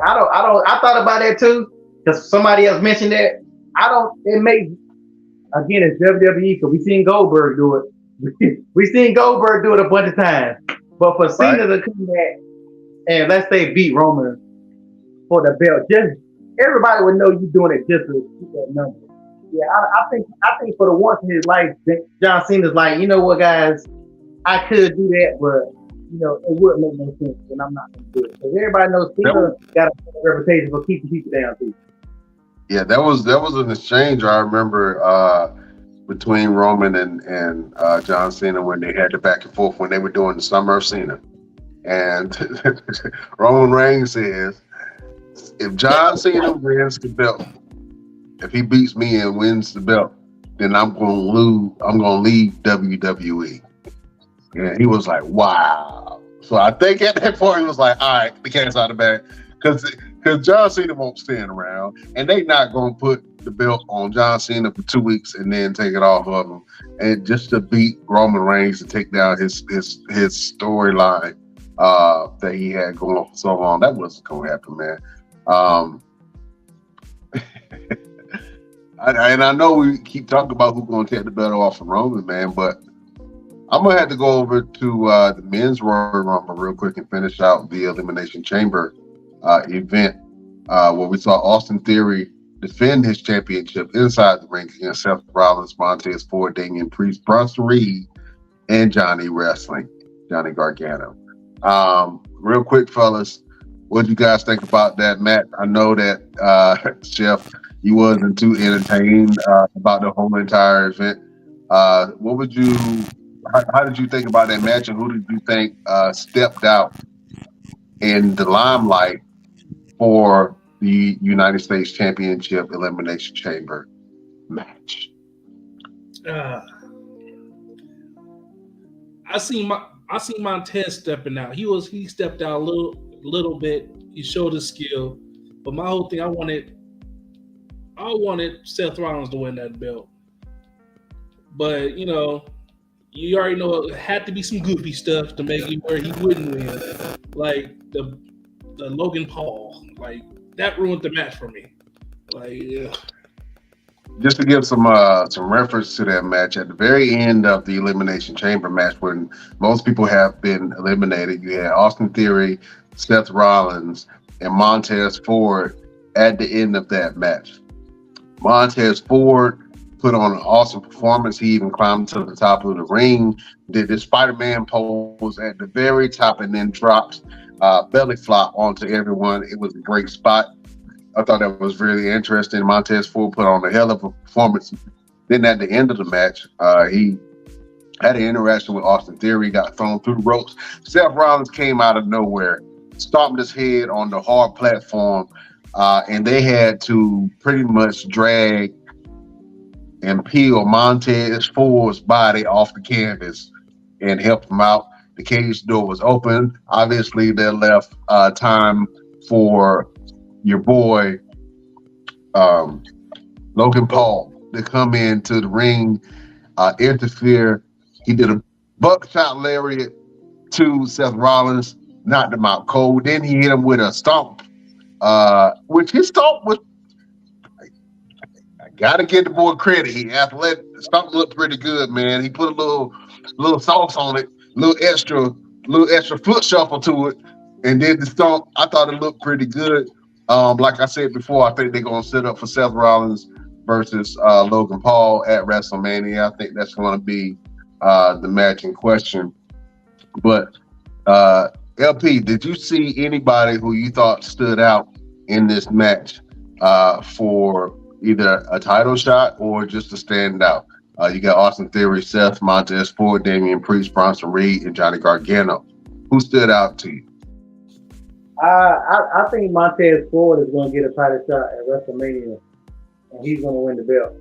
I thought about that too because somebody else mentioned that. It makes, again, it's WWE because we seen Goldberg do it. We seen Goldberg do it a bunch of times, but for Cena to come back and let's say beat Roman for the belt, just everybody would know you doing it just to keep that number. Yeah, I think for the once in his life, John Cena's like, you know what, guys, I could do that, but it wouldn't make no sense, and I'm not gonna do it because everybody knows Cena got a reputation for keeping people down too. Yeah, that was an exchange I remember between Roman and John Cena when they had the back and forth when they were doing the Summer of Cena. And Roman Reigns says, if John Cena wins the belt, if he beats me and wins the belt, then I'm gonna leave WWE. And he was like, wow. So I think at that point he was like, all right, the cat's out of the bag. Because John Cena won't stand around, and they not gonna put the belt on John Cena for 2 weeks and then take it off of him, and just to beat Roman Reigns to take down his storyline that he had going on for so long. That wasn't gonna happen, man. And I know we keep talking about who's gonna take the belt off of Roman, man, but I'm gonna have to go over to the men's Royal Rumble real quick and finish out the Elimination Chamber event where we saw Austin Theory defend his championship inside the ring against Seth Rollins, Montez Ford, Damian Priest, Bronson Reed, and Johnny Gargano. Real quick, fellas, what do you guys think about that match? I know that Chef, you wasn't too entertained about the whole entire event. How did you think about that match, and who did you think stepped out in the limelight for the United States Championship Elimination Chamber match? I seen Montez stepping out. He stepped out a little bit. He showed his skill, but my whole thing, I wanted Seth Rollins to win that belt. But you already know it had to be some goofy stuff to make it where he wouldn't win, like the Logan Paul. Like that ruined the match for me. Like, yeah. Just to give some reference to that match, at the very end of the Elimination Chamber match, when most people have been eliminated, you had Austin Theory, Seth Rollins, and Montez Ford at the end of that match. Montez Ford put on an awesome performance. He even climbed to the top of the ring, did the Spider-Man pose at the very top, and then dropped belly flop onto everyone. It was a great spot. I thought that was really interesting. Montez Ford put on a hell of a performance. Then at the end of the match, he had an interaction with Austin Theory, got thrown through the ropes. Seth Rollins came out of nowhere, stomped his head on the hard platform, and they had to pretty much drag and peel Montez Ford's body off the canvas and help him out. The cage door was open. Obviously, they left time for your boy Logan Paul to come into the ring, interfere. He did a buckshot lariat to Seth Rollins, knocked him out cold. Then he hit him with a stomp, which his stomp was. I gotta give the boy credit. He athletic. The stomp looked pretty good, man. He put a little sauce on it, little extra foot shuffle to it, and did the stomp. I thought it looked pretty good. Like I said before, I think they're gonna set up for Seth Rollins versus Logan Paul at WrestleMania. I think that's gonna be the match in question. But LP, did you see anybody who you thought stood out in this match for either a title shot or just to stand out? You got Austin Theory, Seth, Montez Ford, Damian Priest, Bronson Reed, and Johnny Gargano. Who stood out to you? I think Montez Ford is going to get a title shot at WrestleMania, and he's going to win the belt.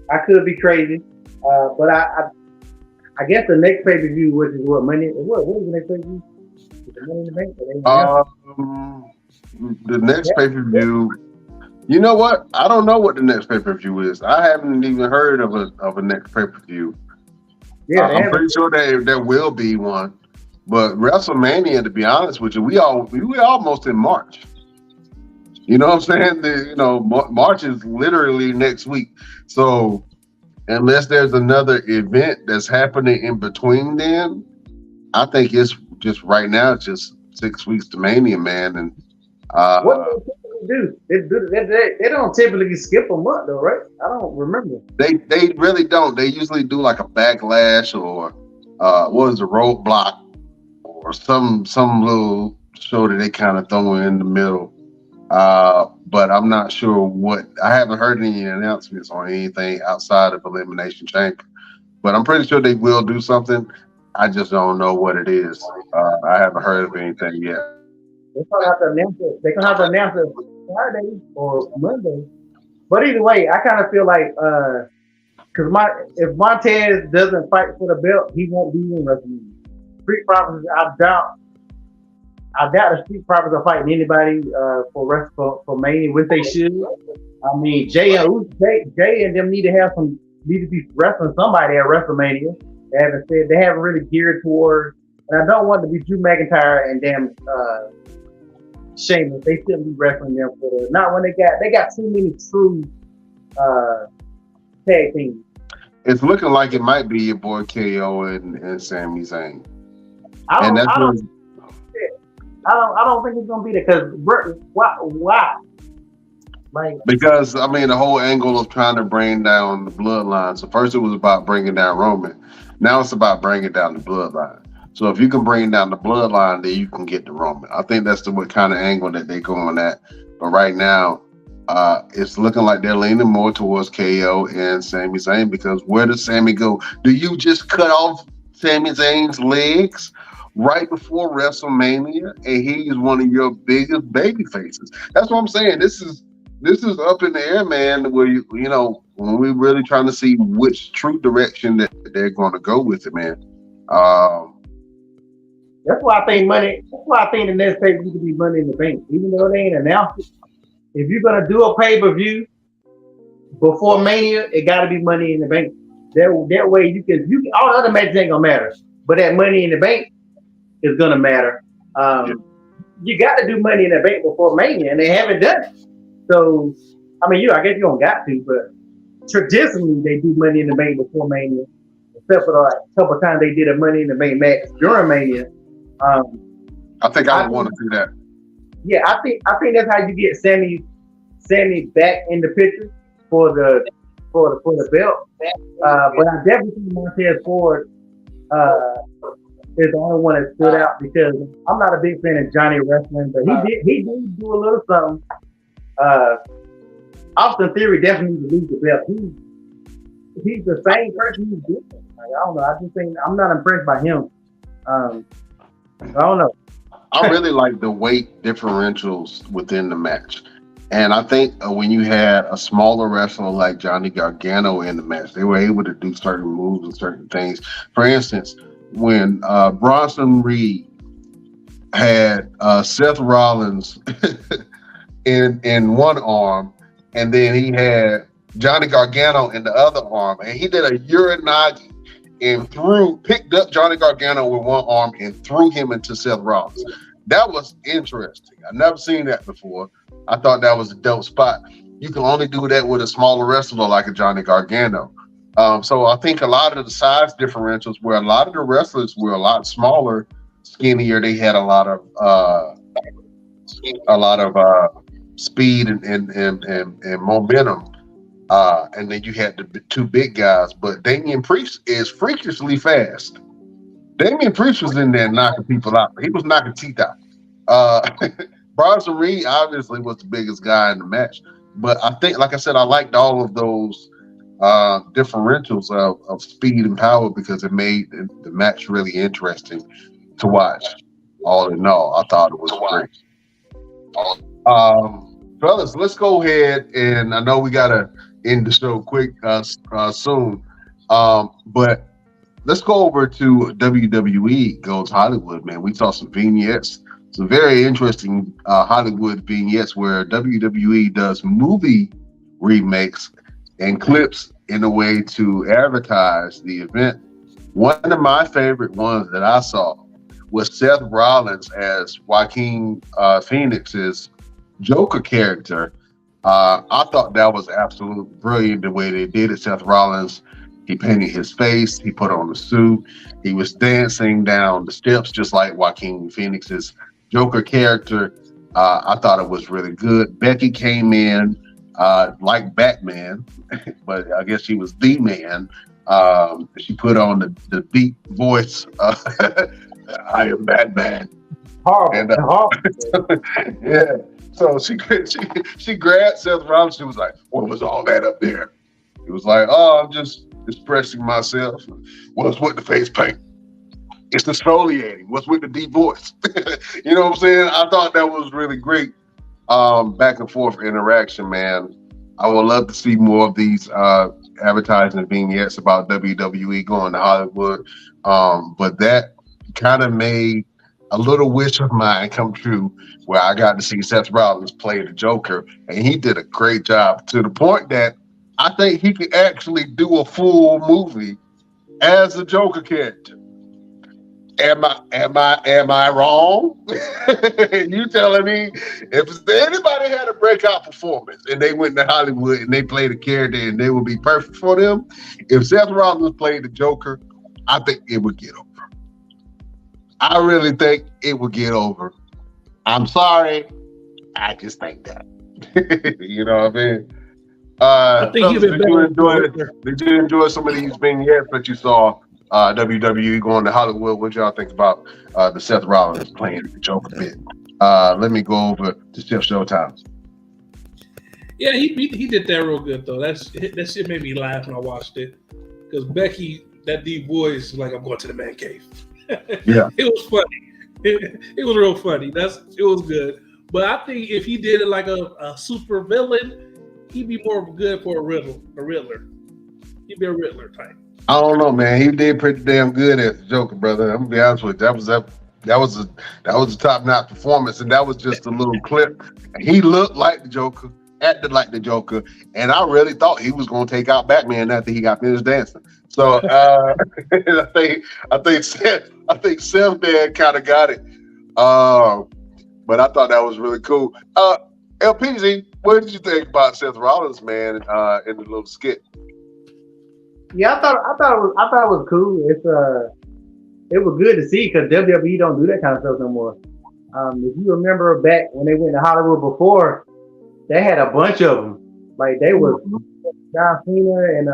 I could be crazy, but I guess the next pay-per-view, which is what Money, what is the next pay-per-view? Is it Money in the Bank? The next pay-per-view. You know what? I don't know what the next pay-per-view is. I haven't even heard of a next pay-per-view. Yeah, I'm pretty sure there will be one. But WrestleMania, to be honest with you, we almost in March. You know what I'm saying? March is literally next week. So unless there's another event that's happening in between then, I think it's just right now, it's just 6 weeks to Mania, man. And what do they do? They don't typically skip a month though, right? I don't remember. They really don't. They usually do like a Backlash or what is a Roadblock or some little show that they kind of throw in the middle. But I'm not sure what. I haven't heard any announcements on anything outside of Elimination Chamber. But I'm pretty sure they will do something. I just don't know what it is. I haven't heard of anything yet. They're gonna have to announce it. They're gonna have to announce it Friday or Monday. But either way, I kind of feel like because if Montez doesn't fight for the belt, he won't be in WrestleMania. Street Profits, I doubt the Street Profits are fighting anybody for Mania, which they should. I mean, Jay and them need to be wrestling somebody at WrestleMania. They haven't really geared towards. And I don't want to be Drew McIntyre and damn Sheamus. They shouldn't be wrestling them for not when they got too many true tag teams. It's looking like it might be your boy KO and Sami Zayn. I don't think it's gonna be there because why? Like, because I mean the whole angle of trying to bring down the bloodline. So first it was about bringing down Roman. Now it's about bringing down the bloodline. So if you can bring down the bloodline, then you can get the Roman. I think that's what kind of angle that they're going at. But right now, it's looking like they're leaning more towards KO and Sami Zayn because where does Sami go? Do you just cut off Sami Zayn's legs right before WrestleMania and he's one of your biggest baby faces? That's what I'm saying. This is up in the air, man, where you know when we're really trying to see which true direction that they're going to go with it, man. That's why I think the next pay-per-view could be Money in the Bank, even though they ain't announced it. If you're gonna do a pay-per-view before Mania, it got to be Money in the Bank. That way you can all the other matches ain't gonna matter, but that Money in the Bank is gonna matter. You got to do Money in the Bank before Mania, and they haven't done it. So, I mean, I guess you don't got to, but traditionally they do Money in the Bank before Mania, except for a couple of times they did a Money in the Bank match during Mania. I think I would want to do that. Yeah, I think that's how you get Sammy back in the picture for the for the belt. But I definitely think Montez Ford is the only one that stood out because I'm not a big fan of Johnny Wrestling, but he did do a little something. Austin Theory definitely needs to lose the belt. He's the same person he's different. Like, I don't know. I just think I'm not impressed by him. I don't know. I really like the weight differentials within the match. And I think when you had a smaller wrestler like Johnny Gargano in the match, they were able to do certain moves and certain things. For instance, when Bronson Reed had Seth Rollins in one arm, and then he had Johnny Gargano in the other arm, and he did a Uranagi and picked up Johnny Gargano with one arm and threw him into Seth Rollins. That was interesting. I've never seen that before. I thought that was a dope spot. You can only do that with a smaller wrestler like a Johnny Gargano. So I think a lot of the size differentials where a lot of the wrestlers were a lot smaller, skinnier, they had a lot of speed and momentum. And then you had the two big guys, but Damian Priest is freakishly fast. Damian Priest was in there knocking people out. He was knocking teeth out. Bronson Reed obviously was the biggest guy in the match, but I think, like I said, I liked all of those differentials of speed and power because it made the match really interesting to watch. All in all, I thought it was great. Fellas, let's go ahead, and I know we gotta end the show quick soon, but let's go over to WWE Goes Hollywood, man. We saw some vignettes, some very interesting Hollywood vignettes where WWE does movie remakes and clips in a way to advertise the event. One of my favorite ones that I saw was Seth Rollins as Joaquin Phoenix's Joker character. I thought that was absolutely brilliant the way they did it. Seth Rollins, he painted his face, he put on the suit, he was dancing down the steps just like Joaquin Phoenix's Joker character. I thought it was really good. Becky came in like Batman, but I guess she was the man. She put on the deep voice, I am Batman. Horrible. Yeah. So she grabbed Seth Rollins. She was like, "What was all that up there?" He was like, "Oh, I'm just expressing myself." What's with the face paint? It's exfoliating. What's with the deep voice? You know what I'm saying? I thought that was really great. Back and forth interaction, man. I would love to see more of these advertising vignettes about WWE going to Hollywood. But that kind of made a little wish of mine come true, where I got to see Seth Rollins play the Joker, and he did a great job to the point that I think he could actually do a full movie as a Joker character. Am I wrong? You telling me if anybody had a breakout performance and they went to Hollywood and they played a character and they would be perfect for them? If Seth Rollins played the Joker, I think it would get over. I really think it would get over. I'm sorry. I just think that. You know what I mean? I think he'd been better. Did you enjoy some of these vignettes that you saw WWE going to Hollywood? What y'all think about the Seth Rollins playing the Joker bit? Let me go over to Chef Showtime. Yeah, he did that real good though. That shit made me laugh when I watched it because Becky, that deep voice, like I'm going to the man cave. Yeah, it was funny. It was real funny. It was good. But I think if he did it like a super villain, he'd be more good for a Riddler. He'd be a Riddler type. I don't know, man. He did pretty damn good as the Joker, brother. I'm gonna be honest with you. That was a top-notch performance, and that was just a little clip. He looked like the Joker, acted like the Joker, and I really thought he was gonna take out Batman after he got finished dancing. So I think Seth there kind of got it. But I thought that was really cool. LPZ, what did you think about Seth Rollins, man, in the little skit? Yeah, I thought it was cool. It was good to see because WWE don't do that kind of stuff no more. If you remember back when they went to Hollywood before, they had a bunch of them. Like they was John Cena and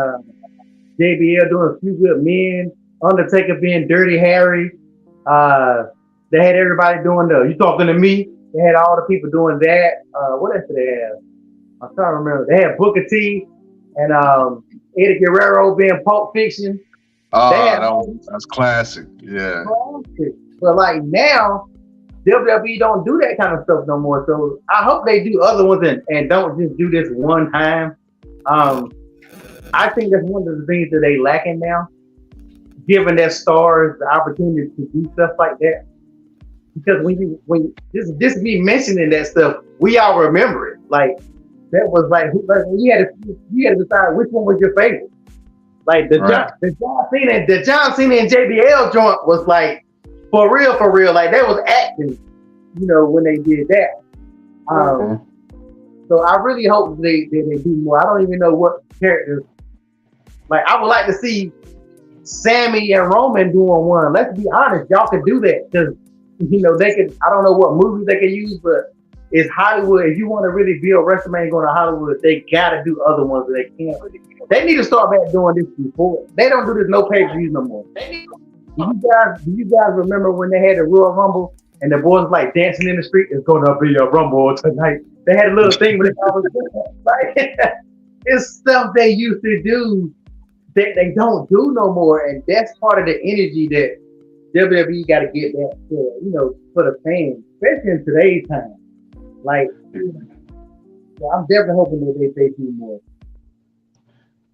JBL doing A Few Good Men, Undertaker being Dirty Harry. They had everybody doing the "You Talking to Me." They had all the people doing that. What else did they have? I'm trying to remember. They had Booker T and Eddie Guerrero being Pulp Fiction. That's classic. Yeah. But like now, WWE don't do that kind of stuff no more. So I hope they do other ones and don't just do this one time. I think that's one of the things that they lacking now, giving their stars the opportunity to do stuff like that. Because when just be mentioning that stuff, we all remember it. Like that was like you had to decide which one was your favorite. Like the John Cena and JBL joint was like for real. Like that was acting, when they did that. So I really hope they do more. I don't even know what characters. Like I would like to see Sammy and Roman doing one. Let's be honest, y'all could do that because they could. I don't know what movies they could use, but it's Hollywood. If you want to really build WrestleMania going to Hollywood, they gotta do other ones that they can't really do. They need to start back doing this before. They don't do this no pay-per-views no more. Do you guys remember when they had the Royal Rumble and the boys like dancing in the street? It's gonna be a Rumble tonight. They had a little thing where they always like it's stuff they used to do that they don't do no more, and that's part of the energy that WWE got to get that for the fans, especially in today's time. Like, I'm definitely hoping that they do more.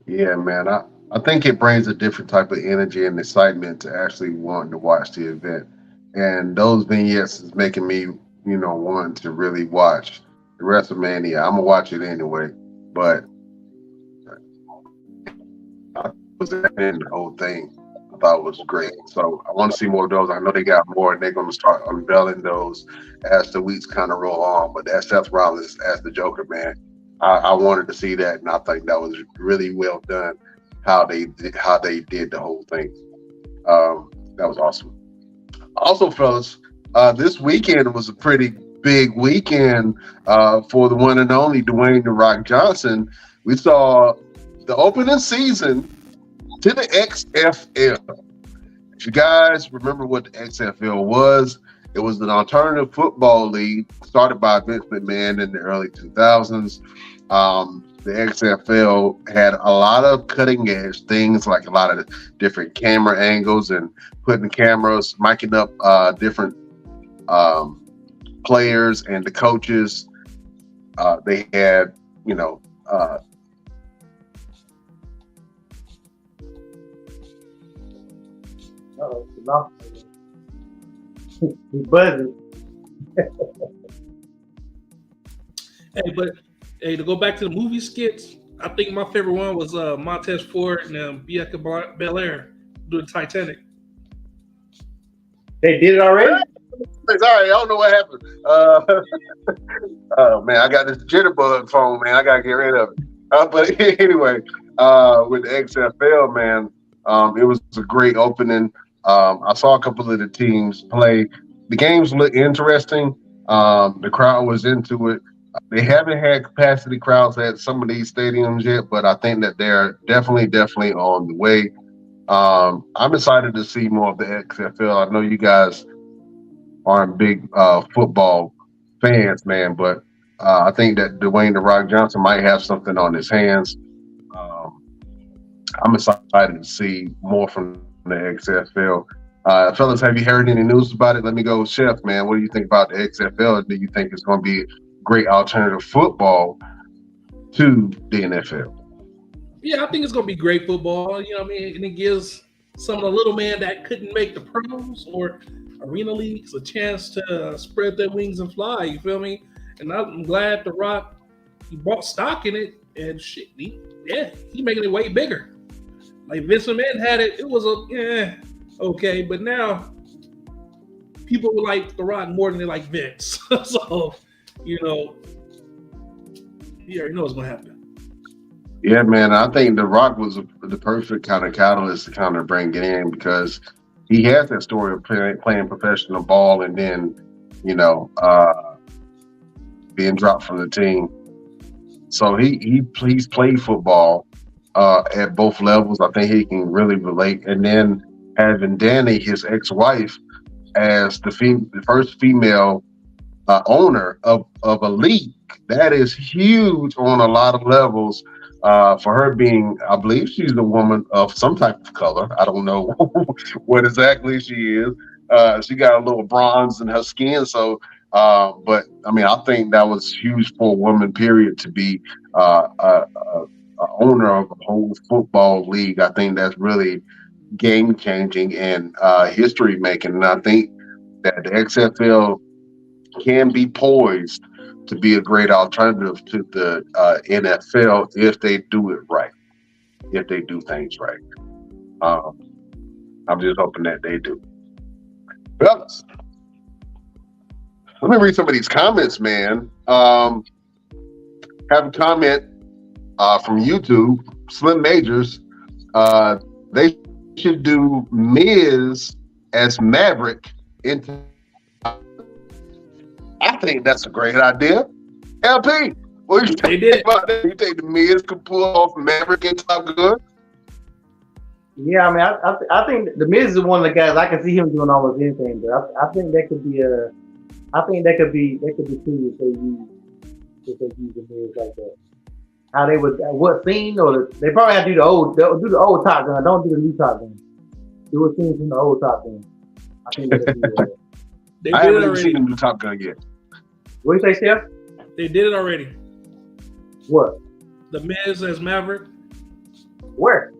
Yeah, man. I think it brings a different type of energy and excitement to actually wanting to watch the event. And those vignettes is making me, want to really watch the WrestleMania. I'm going to watch it anyway. But I was in the whole thing. I thought it was great. So I want to see more of those. I know they got more, and they're going to start unveiling those as the weeks kind of roll on. But that Seth Rollins as the Joker, man, I wanted to see that, and I think that was really well done. How they did the whole thing. That was awesome. Also, fellas, this weekend was a pretty big weekend for the one and only Dwayne "The Rock" Johnson. We saw the opening season to the XFL. If you guys remember what the XFL was, it was an alternative football league started by Vince McMahon in the early 2000s. The XFL had a lot of cutting edge things, like a lot of different camera angles and putting cameras, miking up different players and the coaches. They had, He's buzzing. Hey, to go back to the movie skits, I think my favorite one was Montez Ford and Bianca Belair doing Titanic. They did it already? Sorry, I don't know what happened. Oh man, I got this jitterbug phone, man. I gotta get rid of it. But anyway, with the XFL, man, it was a great opening. I saw a couple of the teams play. The games looked interesting. The crowd was into it. They haven't had capacity crowds at some of these stadiums yet, but I think that they're definitely on the way. I'm excited to see more of the XFL. I know you guys aren't big football fans, man, but I think that Dwayne "The Rock" Johnson might have something on his hands. I'm excited to see more from the XFL. Fellas, have you heard any news about it? Let me go, Chef, man. What do you think about the XFL? Do you think it's going to be great alternative football to the NFL? Yeah, I think it's going to be great football. You know what I mean? And it gives some of the little men that couldn't make the pros or arena leagues a chance to spread their wings and fly. You feel me? And I'm glad The Rock, he bought stock in it, and shit, he making it way bigger. Like Vince McMahon had it, it was okay, but now people will like The Rock more than they like Vince. So, you already know what's gonna happen. Yeah, man, I think The Rock was the perfect kind of catalyst to kind of bring it in, because he has that story of playing professional ball and then, being dropped from the team. So he's played football at both levels. I think he can really relate. And then having Danny, his ex-wife, as the first female owner of a league, that is huge on a lot of levels. For her being, I believe she's a woman of some type of color. I don't know what exactly she is. She got a little bronze in her skin. So, but I mean, I think that was huge for a woman, period, to be a owner of a whole football league. I think that's really game changing and history making. And I think that the XFL can be poised to be a great alternative to the NFL if they do it right, if they do things right. I'm just hoping that they do. Fellas, let me read some of these comments, man. Have a comment from YouTube, Slim Majors. They should do Miz as Maverick into. I think that's a great idea. LP, what do you think about that? You think the Miz could pull off Maverick in Top Gun? Yeah, I mean, I think the Miz is one of the guys I can see him doing almost anything. But I think that could be cool if they use the Miz like that. How they would, what scene, or they probably have to they'll do the old Top Gun. Don't do the new Top Gun. Do a scene from the old Top Gun. I think they could do that. I haven't even seen the new Top Gun yet. What do you say, Steph? They did it already. What? The Miz as Maverick. Where?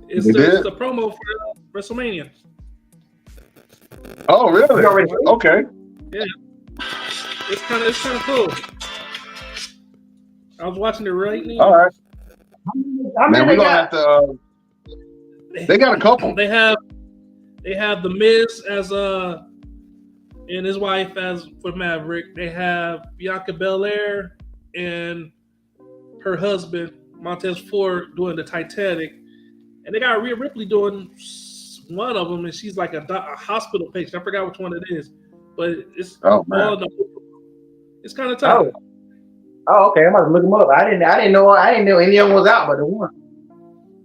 It's the promo for WrestleMania. Oh, really? Okay. Yeah. It's kind of cool. I was watching it right now. All right. Man, we're gonna have to. They got a couple. They have the Miz as and his wife as for Maverick. They have Bianca Belair and her husband Montez Ford doing the Titanic, and they got Rhea Ripley doing one of them, and she's like a hospital patient. I forgot which one it is, but it's it's kind of tough. Oh, okay. I might look them up. I didn't know any of them was out, but the one.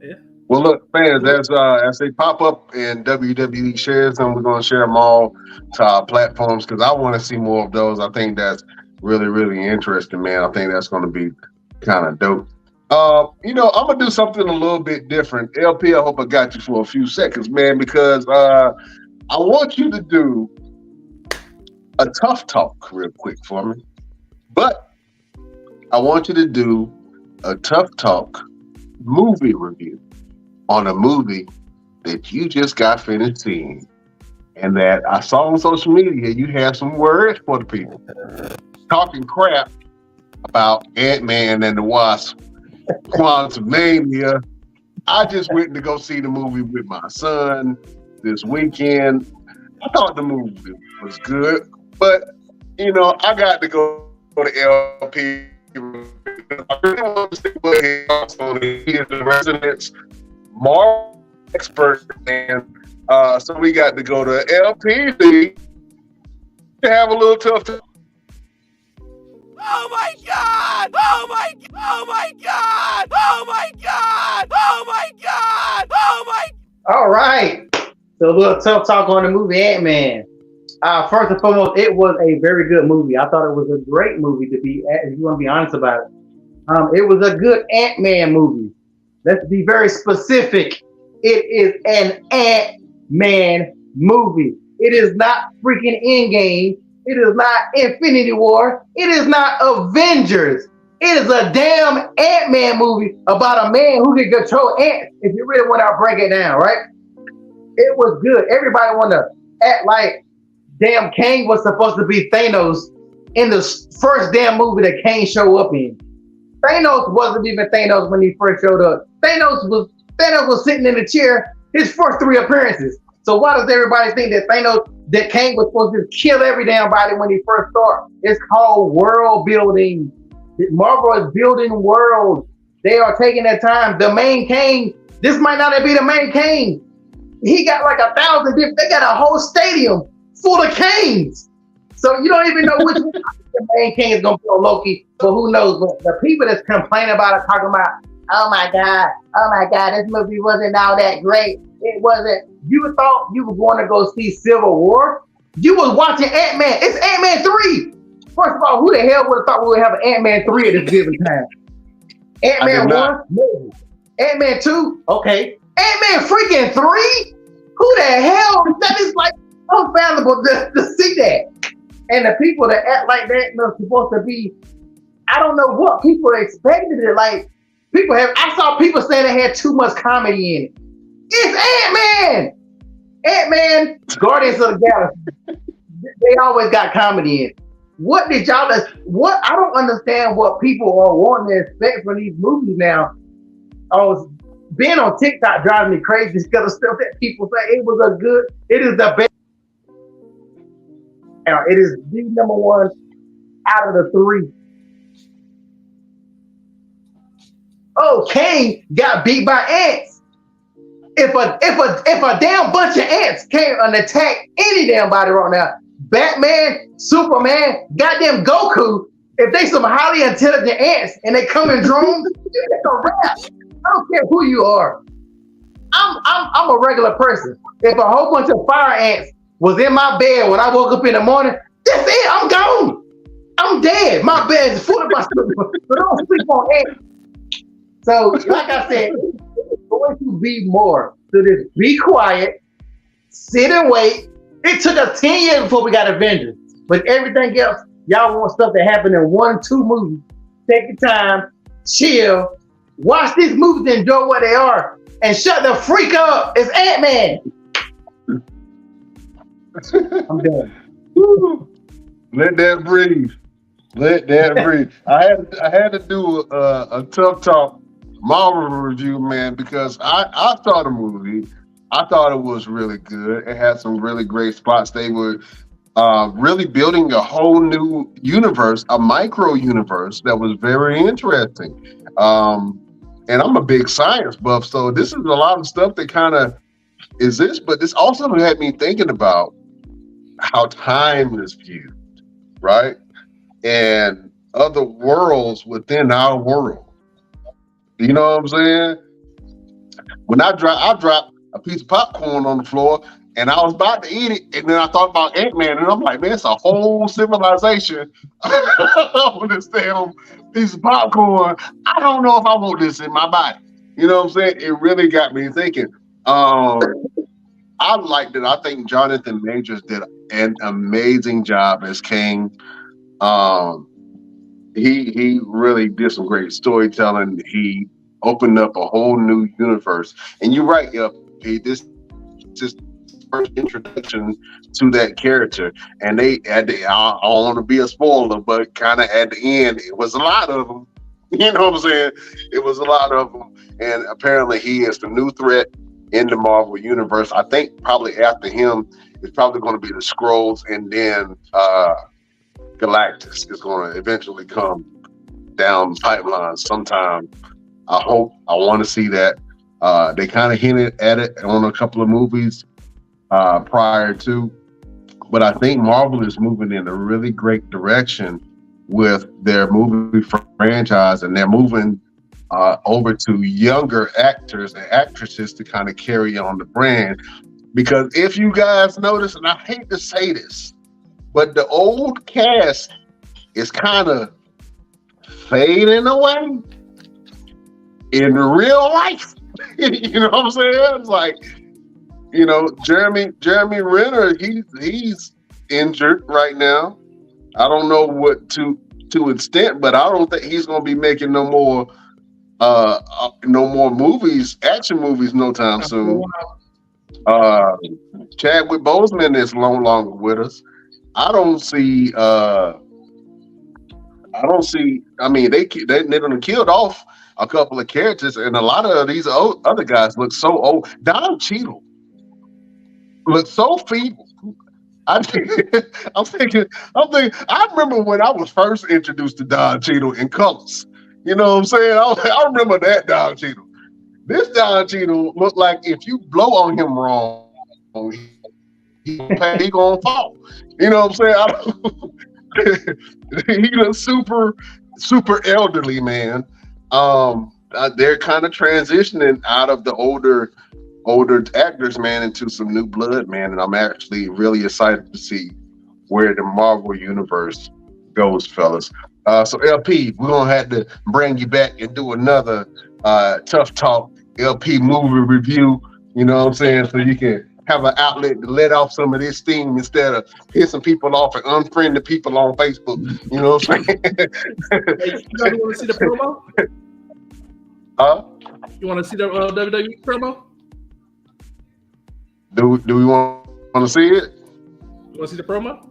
Yeah. Well, look, fans, as they pop up and WWE shares them, we're going to share them all to our platforms because I want to see more of those. I think that's really, really interesting, man. I think that's going to be kind of dope. I'm going to do something a little bit different. LP, I hope I got you for a few seconds, man, because I want you to do a tough talk real quick for me. But I want you to do a tough talk movie review on a movie that you just got finished seeing and that I saw on social media. You have some words for the people talking crap about Ant-Man and the Wasp, Quantumania. I just went to go see the movie with my son this weekend. I thought the movie was good, but I got to go to LP. I really want to see what he thoughts on it. He is the resident Marvel expert, and so we got to go to LPD to have a little tough talk. Oh my God! Oh my! Oh my God! Oh my God! Oh my God! Oh my! All right. So a little tough talk on the movie Ant-Man. First and foremost, it was a very good movie. I thought it was a great movie if you want to be honest about it. It was a good Ant-Man movie. Let's be very specific. It is an Ant-Man movie. It is not freaking Endgame. It is not Infinity War. It is not Avengers. It is a damn Ant-Man movie about a man who can control ants. If you really want to break it down, right? It was good. Everybody want to act like damn Kang was supposed to be Thanos in the first damn movie that Kang showed up in. Thanos wasn't even Thanos when he first showed up. Thanos was sitting in the chair his first 3 appearances. So why does everybody think that Kang was supposed to kill every damn body when he first started? It's called world building. Marvel is building worlds. They are taking their time. The main Kang, this might not be the main Kang. He got like 1,000 different, they got a whole stadium full of Kangs. So you don't even know which one the main king is gonna be on Loki, but who knows? But the people that's complaining about it, talking about, oh my god, this movie wasn't all that great. It wasn't. You thought you were going to go see Civil War? You was watching Ant-Man. It's Ant-Man 3. First of all, who the hell would have thought we would have an Ant-Man 3 at this given time? Ant-Man 1? Maybe. Ant-Man 2? Okay. Ant-Man freaking 3? Who the hell? That is like unfathomable to see that. And the people that act like that are supposed to be, I don't know what people expected it. Like, I saw people saying it had too much comedy in it. It's Ant-Man! Ant-Man, Guardians of the Galaxy. They always got comedy in it. What did y'all, I don't understand what people are wanting to expect from these movies now. Being on TikTok driving me crazy because of stuff that people say it is the best. It is the number one out of the 3. Oh, Kang got beat by ants. If a damn bunch of ants came and attack any damn body right now, Batman, Superman, goddamn Goku, if they some highly intelligent ants and they come in drones, it's a wrap. I don't care who you are. I'm a regular person. If a whole bunch of fire ants was in my bed when I woke up in the morning, that's it. I'm gone. I'm dead. My bed is full of my stuff. But don't sleep on ants. So, like I said, it's going to be more. So just be quiet, sit and wait. It took us 10 years before we got Avengers. But everything else, y'all want stuff to happen in 1-2 movies. Take your time, chill, watch these movies, enjoy what they are, and shut the freak up. It's Ant-Man. I'm done. Let that breathe. Let that breathe. I had to do a tough talk Marvel review, man, because I saw the movie. I thought it was really good. It had some really great spots. They were really building a whole new universe, a micro universe that was very interesting. And I'm a big science buff, so this is a lot of stuff that kind of is this, but this also had me thinking about how time is viewed, right? And other worlds within our world. You know what I'm saying? When I dropped a piece of popcorn on the floor and I was about to eat it, and then I thought about Ant-Man, and I'm like, man, it's a whole civilization on this damn piece of popcorn. I don't know if I want this in my body. You know what I'm saying? It really got me thinking. I liked it. I think Jonathan Majors did an amazing job as King. He really did some great storytelling. He opened up a whole new universe. And you're right, this is first introduction to that character. And I don't want to be a spoiler, but kind of at the end, it was a lot of them. You know what I'm saying? It was a lot of them. And apparently he is the new threat in the Marvel universe. I think probably after him, it's probably going to be the Skrulls, and then Galactus is going to eventually come down the pipeline sometime. I want to see that. They kind of hinted at it on a couple of movies prior to, but I think Marvel is moving in a really great direction with their movie franchise, and they're moving over to younger actors and actresses to kind of carry on the brand. Because if you guys notice, and I hate to say this, but the old cast is kind of fading away in real life. You know what I'm saying? It's like, you know, Jeremy Renner, he's injured right now. I don't know what to extent, but I don't think he's going to be making no more movies, action movies, no time soon. Chadwick Boseman is no longer with us. I don't see. I mean, they done killed off a couple of characters, and a lot of these other guys look so old. Don Cheadle looks so feeble. I'm thinking. I remember when I was first introduced to Don Cheadle in Colors. You know what I'm saying? I remember that Don Cheadle. This Don Cheadle looked like if you blow on him wrong, he gonna fall. You know what I'm saying? He's a super elderly man. They're kind of transitioning out of the older actors, man, into some new blood, man, and I'm actually really excited to see where the Marvel universe goes, fellas. So LP, we're gonna have to bring you back and do another Tough Talk LP movie review. You know what I'm saying? So you can have an outlet to let off some of this steam instead of pissing people off and unfriending people on Facebook. You know what I'm saying? Hey, you want to see the promo? You want to see the WWE promo? Do we want to see it? You want to see the promo?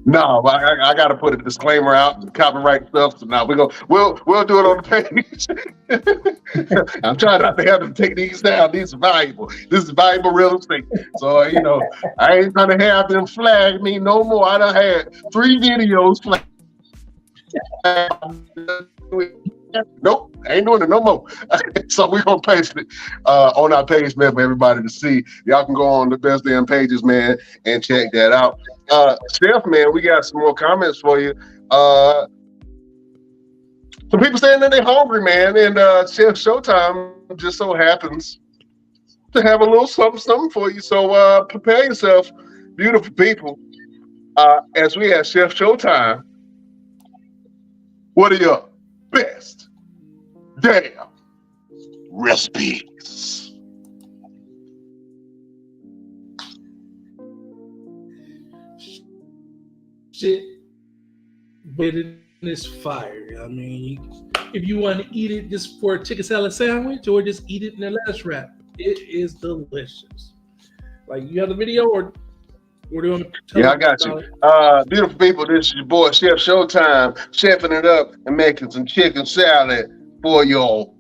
No, I got to put a disclaimer out, the copyright stuff. So now we'll do it on the page. I'm trying not to have to take these down. These are valuable. This is valuable real estate. So I ain't gonna have them flag me no more. I done had 3 videos flagged. Nope, ain't doing it no more. So we're gonna paste it on our page, man, for everybody to see. Y'all can go on the Best Damn Pages, man, and check that out. Chef, man, we got some more comments for you. Some people saying that they're hungry, man, and Chef Showtime just so happens to have a little something for you. So prepare yourself, beautiful people, as we have Chef Showtime. What are your best damn recipes? Shit, but it is fire. I mean, if you want to eat it just for a chicken salad sandwich or just eat it in a lettuce wrap, it is delicious. Like, you have the video, or do you want to tell Yeah, I got you. Beautiful people, this is your boy Chef Showtime, chefing it up and making some chicken salad for y'all.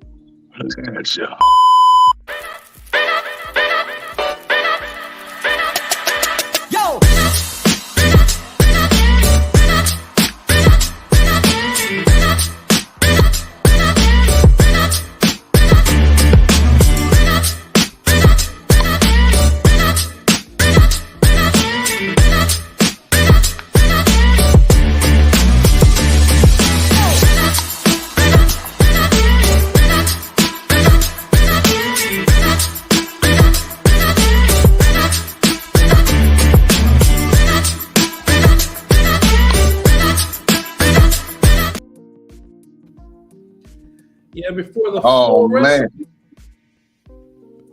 Yeah, before the Oh, full man. recipe.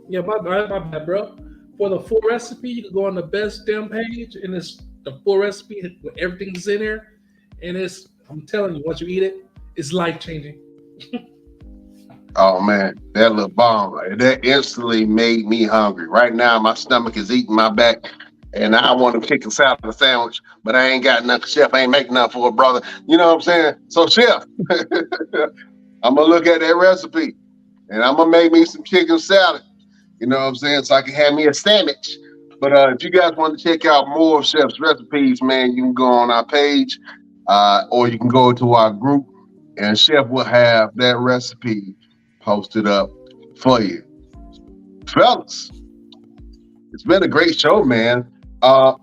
Yeah, my bad, bro. For the full recipe, you can go on the Best Damn page, and it's the full recipe with everything's in there. And I'm telling you, once you eat it, it's life changing. Oh man, that little bomb, that instantly made me hungry. Right now, my stomach is eating my back, and I want a chicken salad sandwich, but I ain't got nothing. Chef ain't making nothing for a brother. You know what I'm saying? So, Chef, I'm gonna look at that recipe, and I'm gonna make me some chicken salad. You know what I'm saying? So I can have me a sandwich. But if you guys want to check out more of Chef's recipes, man, you can go on our page, or you can go to our group, and Chef will have that recipe posted up for you. Fellas, it's been a great show, man.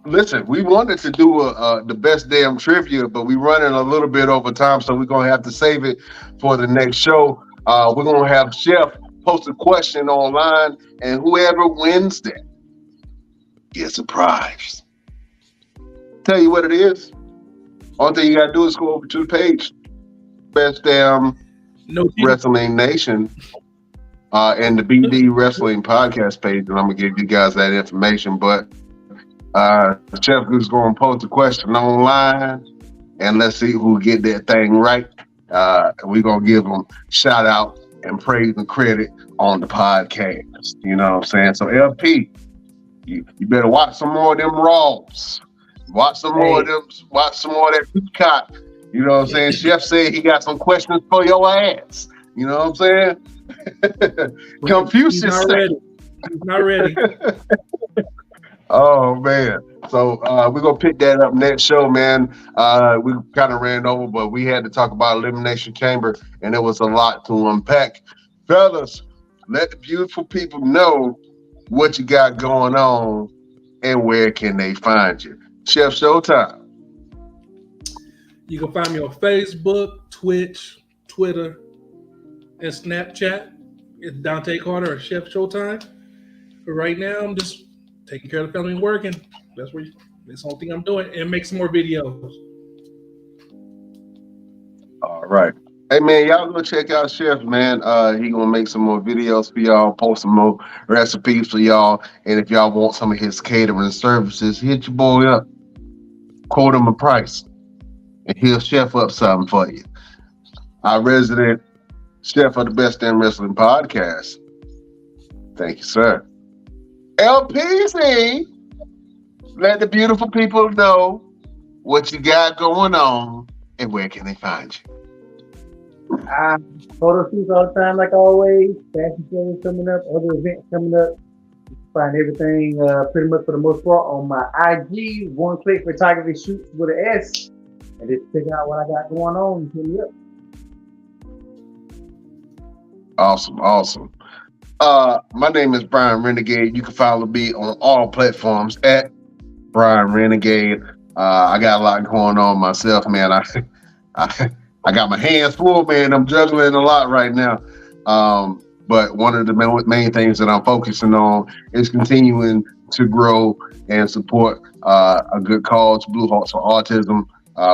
Listen, we wanted to do the Best Damn Trivia, but we're running a little bit over time, so we're going to have to save it for the next show. We're going to have Chef post a question online, and whoever wins that gets a prize. Tell you what it is. Only thing you got to do is go over to the page, Best Damn Wrestling Nation, and the BD Wrestling Podcast page, and I'm gonna give you guys that information. But Chef is going to post a question online, and let's see who get that thing right. We're gonna give them shout out and praise and credit on the podcast. You know what I'm saying? So LP, you better watch some more of them Raws. Watch some more of them. Watch some more of that Peacock. You know what I'm saying? Chef said he got some questions for your ass. You know what I'm saying? Confucius. He's not ready. Oh man. So we're gonna pick that up next show, man. We kind of ran over, but we had to talk about Elimination Chamber, and there was a lot to unpack. Fellas, let the beautiful people know what you got going on and where can they find you? Chef Showtime. You can find me on Facebook, Twitch, Twitter, and Snapchat. It's Dante Carter or Chef Showtime. But right now, I'm just taking care of the family and working. That's the whole thing I'm doing, and make some more videos. All right. Hey man, y'all go check out Chef, man. He gonna make some more videos for y'all, post some more recipes for y'all. And if y'all want some of his catering services, hit your boy up. Quote him a price. And he'll chef up something for you. Our resident chef of the Best Damn Wrestling Podcast. Thank you, sir. LPZ, let the beautiful people know what you got going on and where can they find you. Photo shoots all the time, like always. Fashion shows coming up, other events coming up. You can find everything pretty much for the most part on my IG, One Click Photography Shoots with an S. And just check out what I got going on. Hit me up. Awesome. My name is Brian Renegade. You can follow me on all platforms at Brian Renegade. I got a lot going on myself, man. I got my hands full, man. I'm juggling a lot right now. But one of the main things that I'm focusing on is continuing to grow and support a good cause, Blue Hearts for Autism,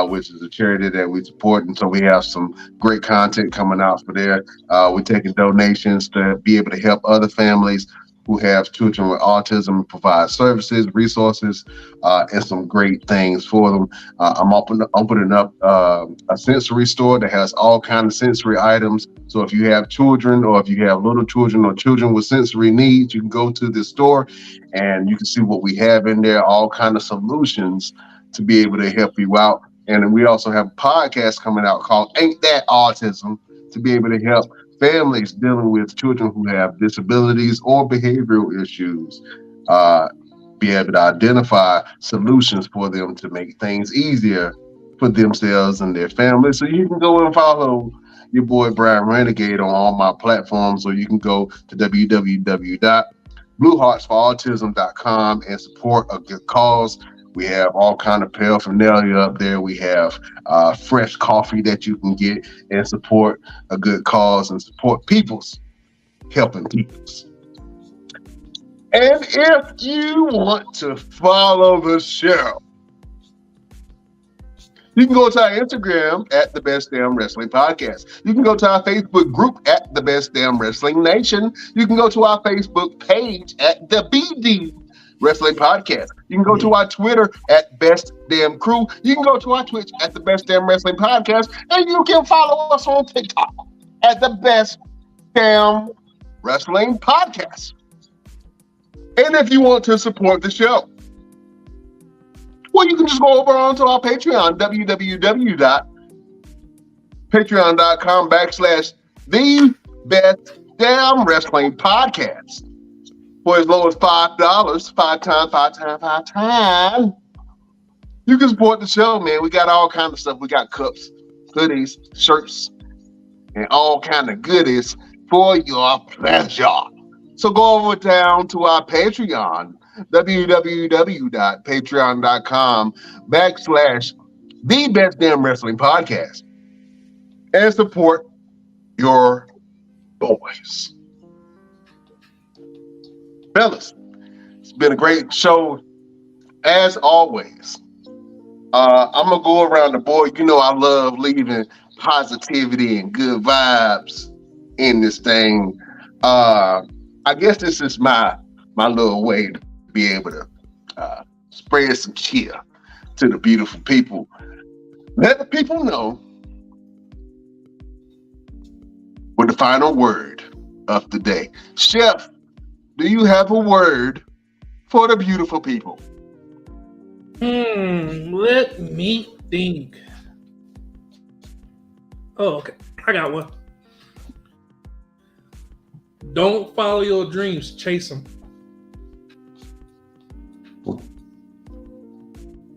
which is a charity that we support. And so we have some great content coming out for there. We're taking donations to be able to help other families who have children with autism, provide services, resources, and some great things for them. I'm opening up a sensory store that has all kinds of sensory items. So if you have children, or if you have little children or children with sensory needs, you can go to this store and you can see what we have in there, all kinds of solutions to be able to help you out. And then we also have a podcast coming out called Ain't That Autism, to be able to help families dealing with children who have disabilities or behavioral issues, be able to identify solutions for them to make things easier for themselves and their families. So you can go and follow your boy Brian Renegade on all my platforms, or you can go to www.blueheartsforautism.com and support a good cause. We have all kind of paraphernalia up there. We have fresh coffee that you can get and support a good cause and support people's helping people's. And if you want to follow the show, you can go to our Instagram at The Best Damn Wrestling Podcast. You can go to our Facebook group at The Best Damn Wrestling Nation. You can go to our Facebook page at The BD Wrestling Podcast. You can go to our Twitter at Best Damn Crew. You can go to our Twitch at The Best Damn Wrestling Podcast. And you can follow us on TikTok at The Best Damn Wrestling Podcast. And if you want to support the show, well, you can just go over onto our Patreon, www.patreon.com/The Best Damn Wrestling Podcast. For as low as $5, five times, you can support the show, man. We got all kinds of stuff. We got cups, hoodies, shirts, and all kind of goodies for your pleasure. So go over down to our Patreon, www.patreon.com/The Best Damn Wrestling Podcast, and support your boys. Fellas, it's been a great show as always. I'm gonna go around the board. You know I love leaving positivity and good vibes in this thing. I guess this is my little way to be able to spread some cheer to the beautiful people. Let the people know what the final word of the day. Chef, do you have a word for the beautiful people? Let me think. Oh, okay. I got one. Don't follow your dreams, chase them.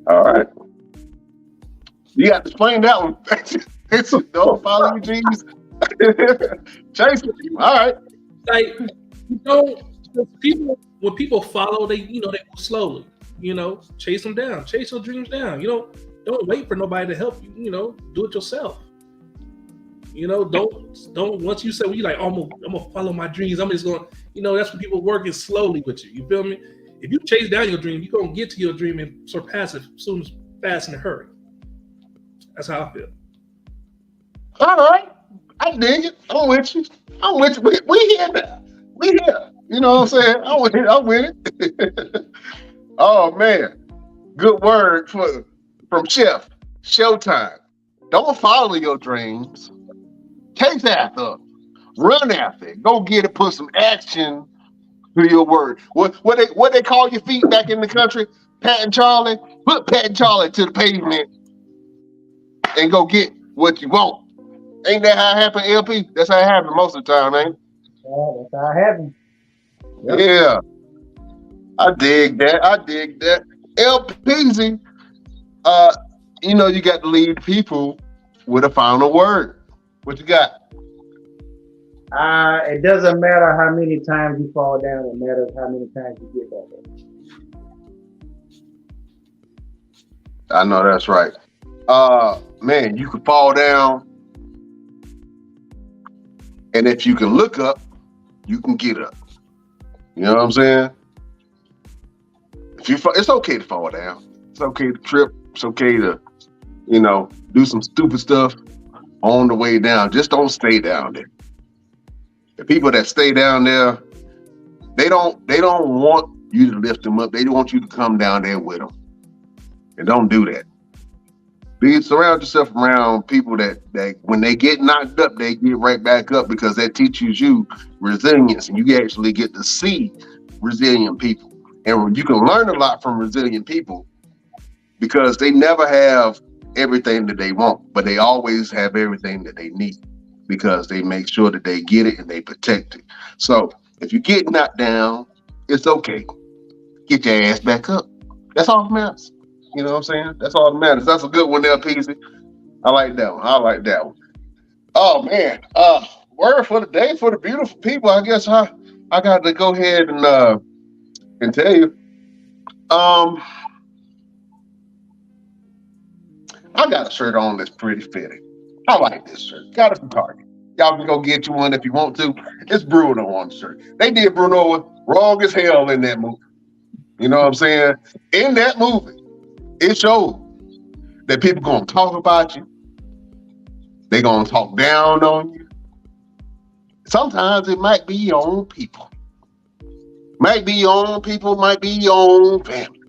All right. You got to explain that one. It's don't follow your dreams. Chase them. All right. Like, you know, when people follow, they move slowly. chase them down, chase your dreams down. Don't wait for nobody to help you. Do it yourself. Don't once you say, well, you're like, oh, I'm gonna follow my dreams. I'm just going. That's when people working slowly with you. You feel me? If you chase down your dream, you're gonna get to your dream and surpass it soon, fast, in a hurry. That's how I feel. All right. I dig it. I'm with you. We here now. We here. You know what I'm saying? I'm with it. Oh man. Good word from Chef. Showtime. Don't follow your dreams. Chase after them. Run after it. Go get it. Put some action to your word. What they call your feet back in the country? Pat and Charlie. Put Pat and Charlie to the pavement and go get what you want. Ain't that how it happen, LP? That's how it happen most of the time, ain't it? Yeah, that's how it happens. Yep. Yeah. I dig that. LPZ, you got to lead people with a final word. What you got? It doesn't matter how many times you fall down, it matters how many times you get back up. I know that's right. Man, you can fall down, and if you can look up, you can get up. You know what I'm saying? It's okay to fall down. It's okay to trip. It's okay to, do some stupid stuff on the way down. Just don't stay down there. The people that stay down there, they don't want you to lift them up. They want you to come down there with them. And don't do that. Surround yourself around people that when they get knocked up, they get right back up, because that teaches you resilience, and you actually get to see resilient people. And you can learn a lot from resilient people, because they never have everything that they want, but they always have everything that they need, because they make sure that they get it and they protect it. So if you get knocked down, it's okay. Get your ass back up. That's all that matters. You know what I'm saying? That's all that matters. That's a good one there, Peasy. I like that one. Oh man. Word for the day for the beautiful people. I guess I got to go ahead and tell you. I got a shirt on that's pretty fitting. I like this shirt. Got it from Target. Y'all can go get you one if you want to. It's Bruno on the shirt. They did Bruno wrong as hell in that movie. You know what I'm saying? In that movie, it showed that people gonna talk about you. They gonna talk down on you. Sometimes it might be your own people. Might be your own people, might be your own family.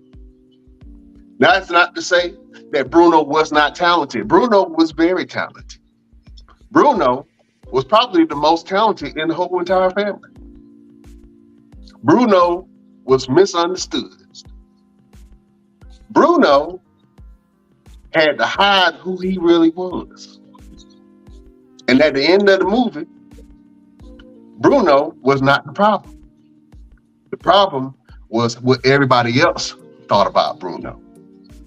That's not to say that Bruno was not talented. Bruno was very talented. Bruno was probably the most talented in the whole entire family. Bruno was misunderstood. Bruno had to hide who he really was. And at the end of the movie, Bruno was not the problem. The problem was what everybody else thought about Bruno.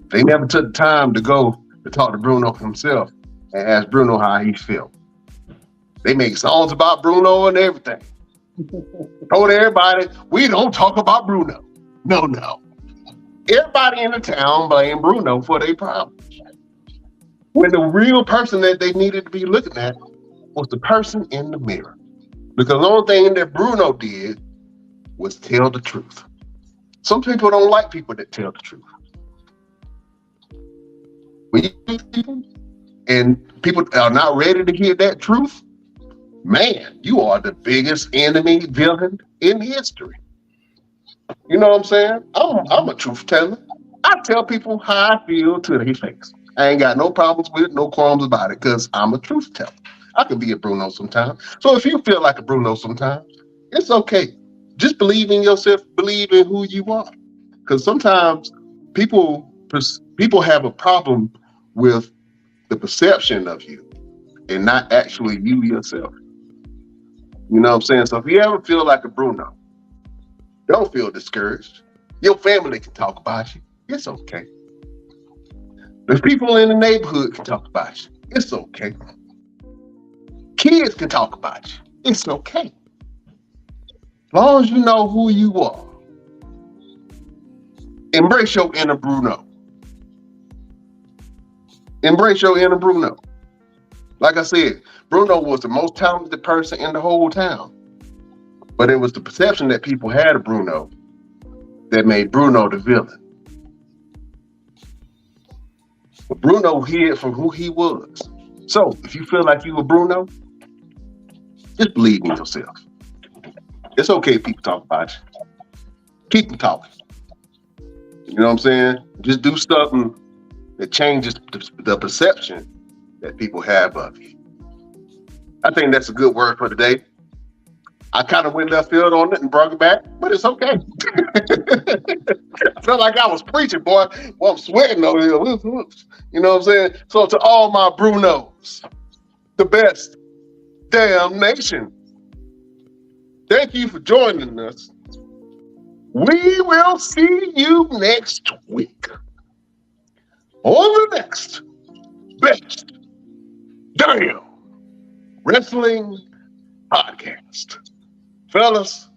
They never took the time to go to talk to Bruno himself and ask Bruno how he felt. They make songs about Bruno and everything. Told everybody, we don't talk about Bruno. No. Everybody in the town blamed Bruno for their problems. When the real person that they needed to be looking at was the person in the mirror. Because the only thing that Bruno did was tell the truth. Some people don't like people that tell the truth. When you do people and people are not ready to hear that truth, man, you are the biggest enemy villain in history. You know what I'm saying? I'm a truth teller. I tell people how I feel to their face. I ain't got no problems with it, no qualms about it, because I'm a truth teller. I can be a Bruno sometimes. So if you feel like a Bruno sometimes, it's okay. Just believe in yourself, believe in who you are. Because sometimes people have a problem with the perception of you and not actually you yourself. You know what I'm saying? So if you ever feel like a Bruno, don't feel discouraged. Your family can talk about you. It's okay. The people in the neighborhood can talk about you. It's okay. Kids can talk about you. It's okay. As long as you know who you are Embrace your inner Bruno. Embrace your inner Bruno. Like I said, Bruno was the most talented person in the whole town. But it was the perception that people had of Bruno that made Bruno the villain. But Bruno hid from who he was. So if you feel like you were Bruno, just believe in yourself. It's okay if people talk about you. Keep them talking. You know what I'm saying? Just do something that changes the perception that people have of you. I think that's a good word for today. I kind of went left field on it and brought it back, but it's okay. I felt like I was preaching, boy. Well, I'm sweating over here. You know what I'm saying? So to all my Brunos, the best damn nation, thank you for joining us. We will see you next week on the next best damn wrestling podcast. Fellas,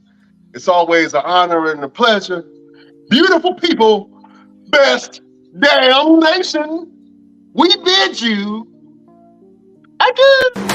it's always an honor and a pleasure. Beautiful people, best damn nation, we bid you adieu.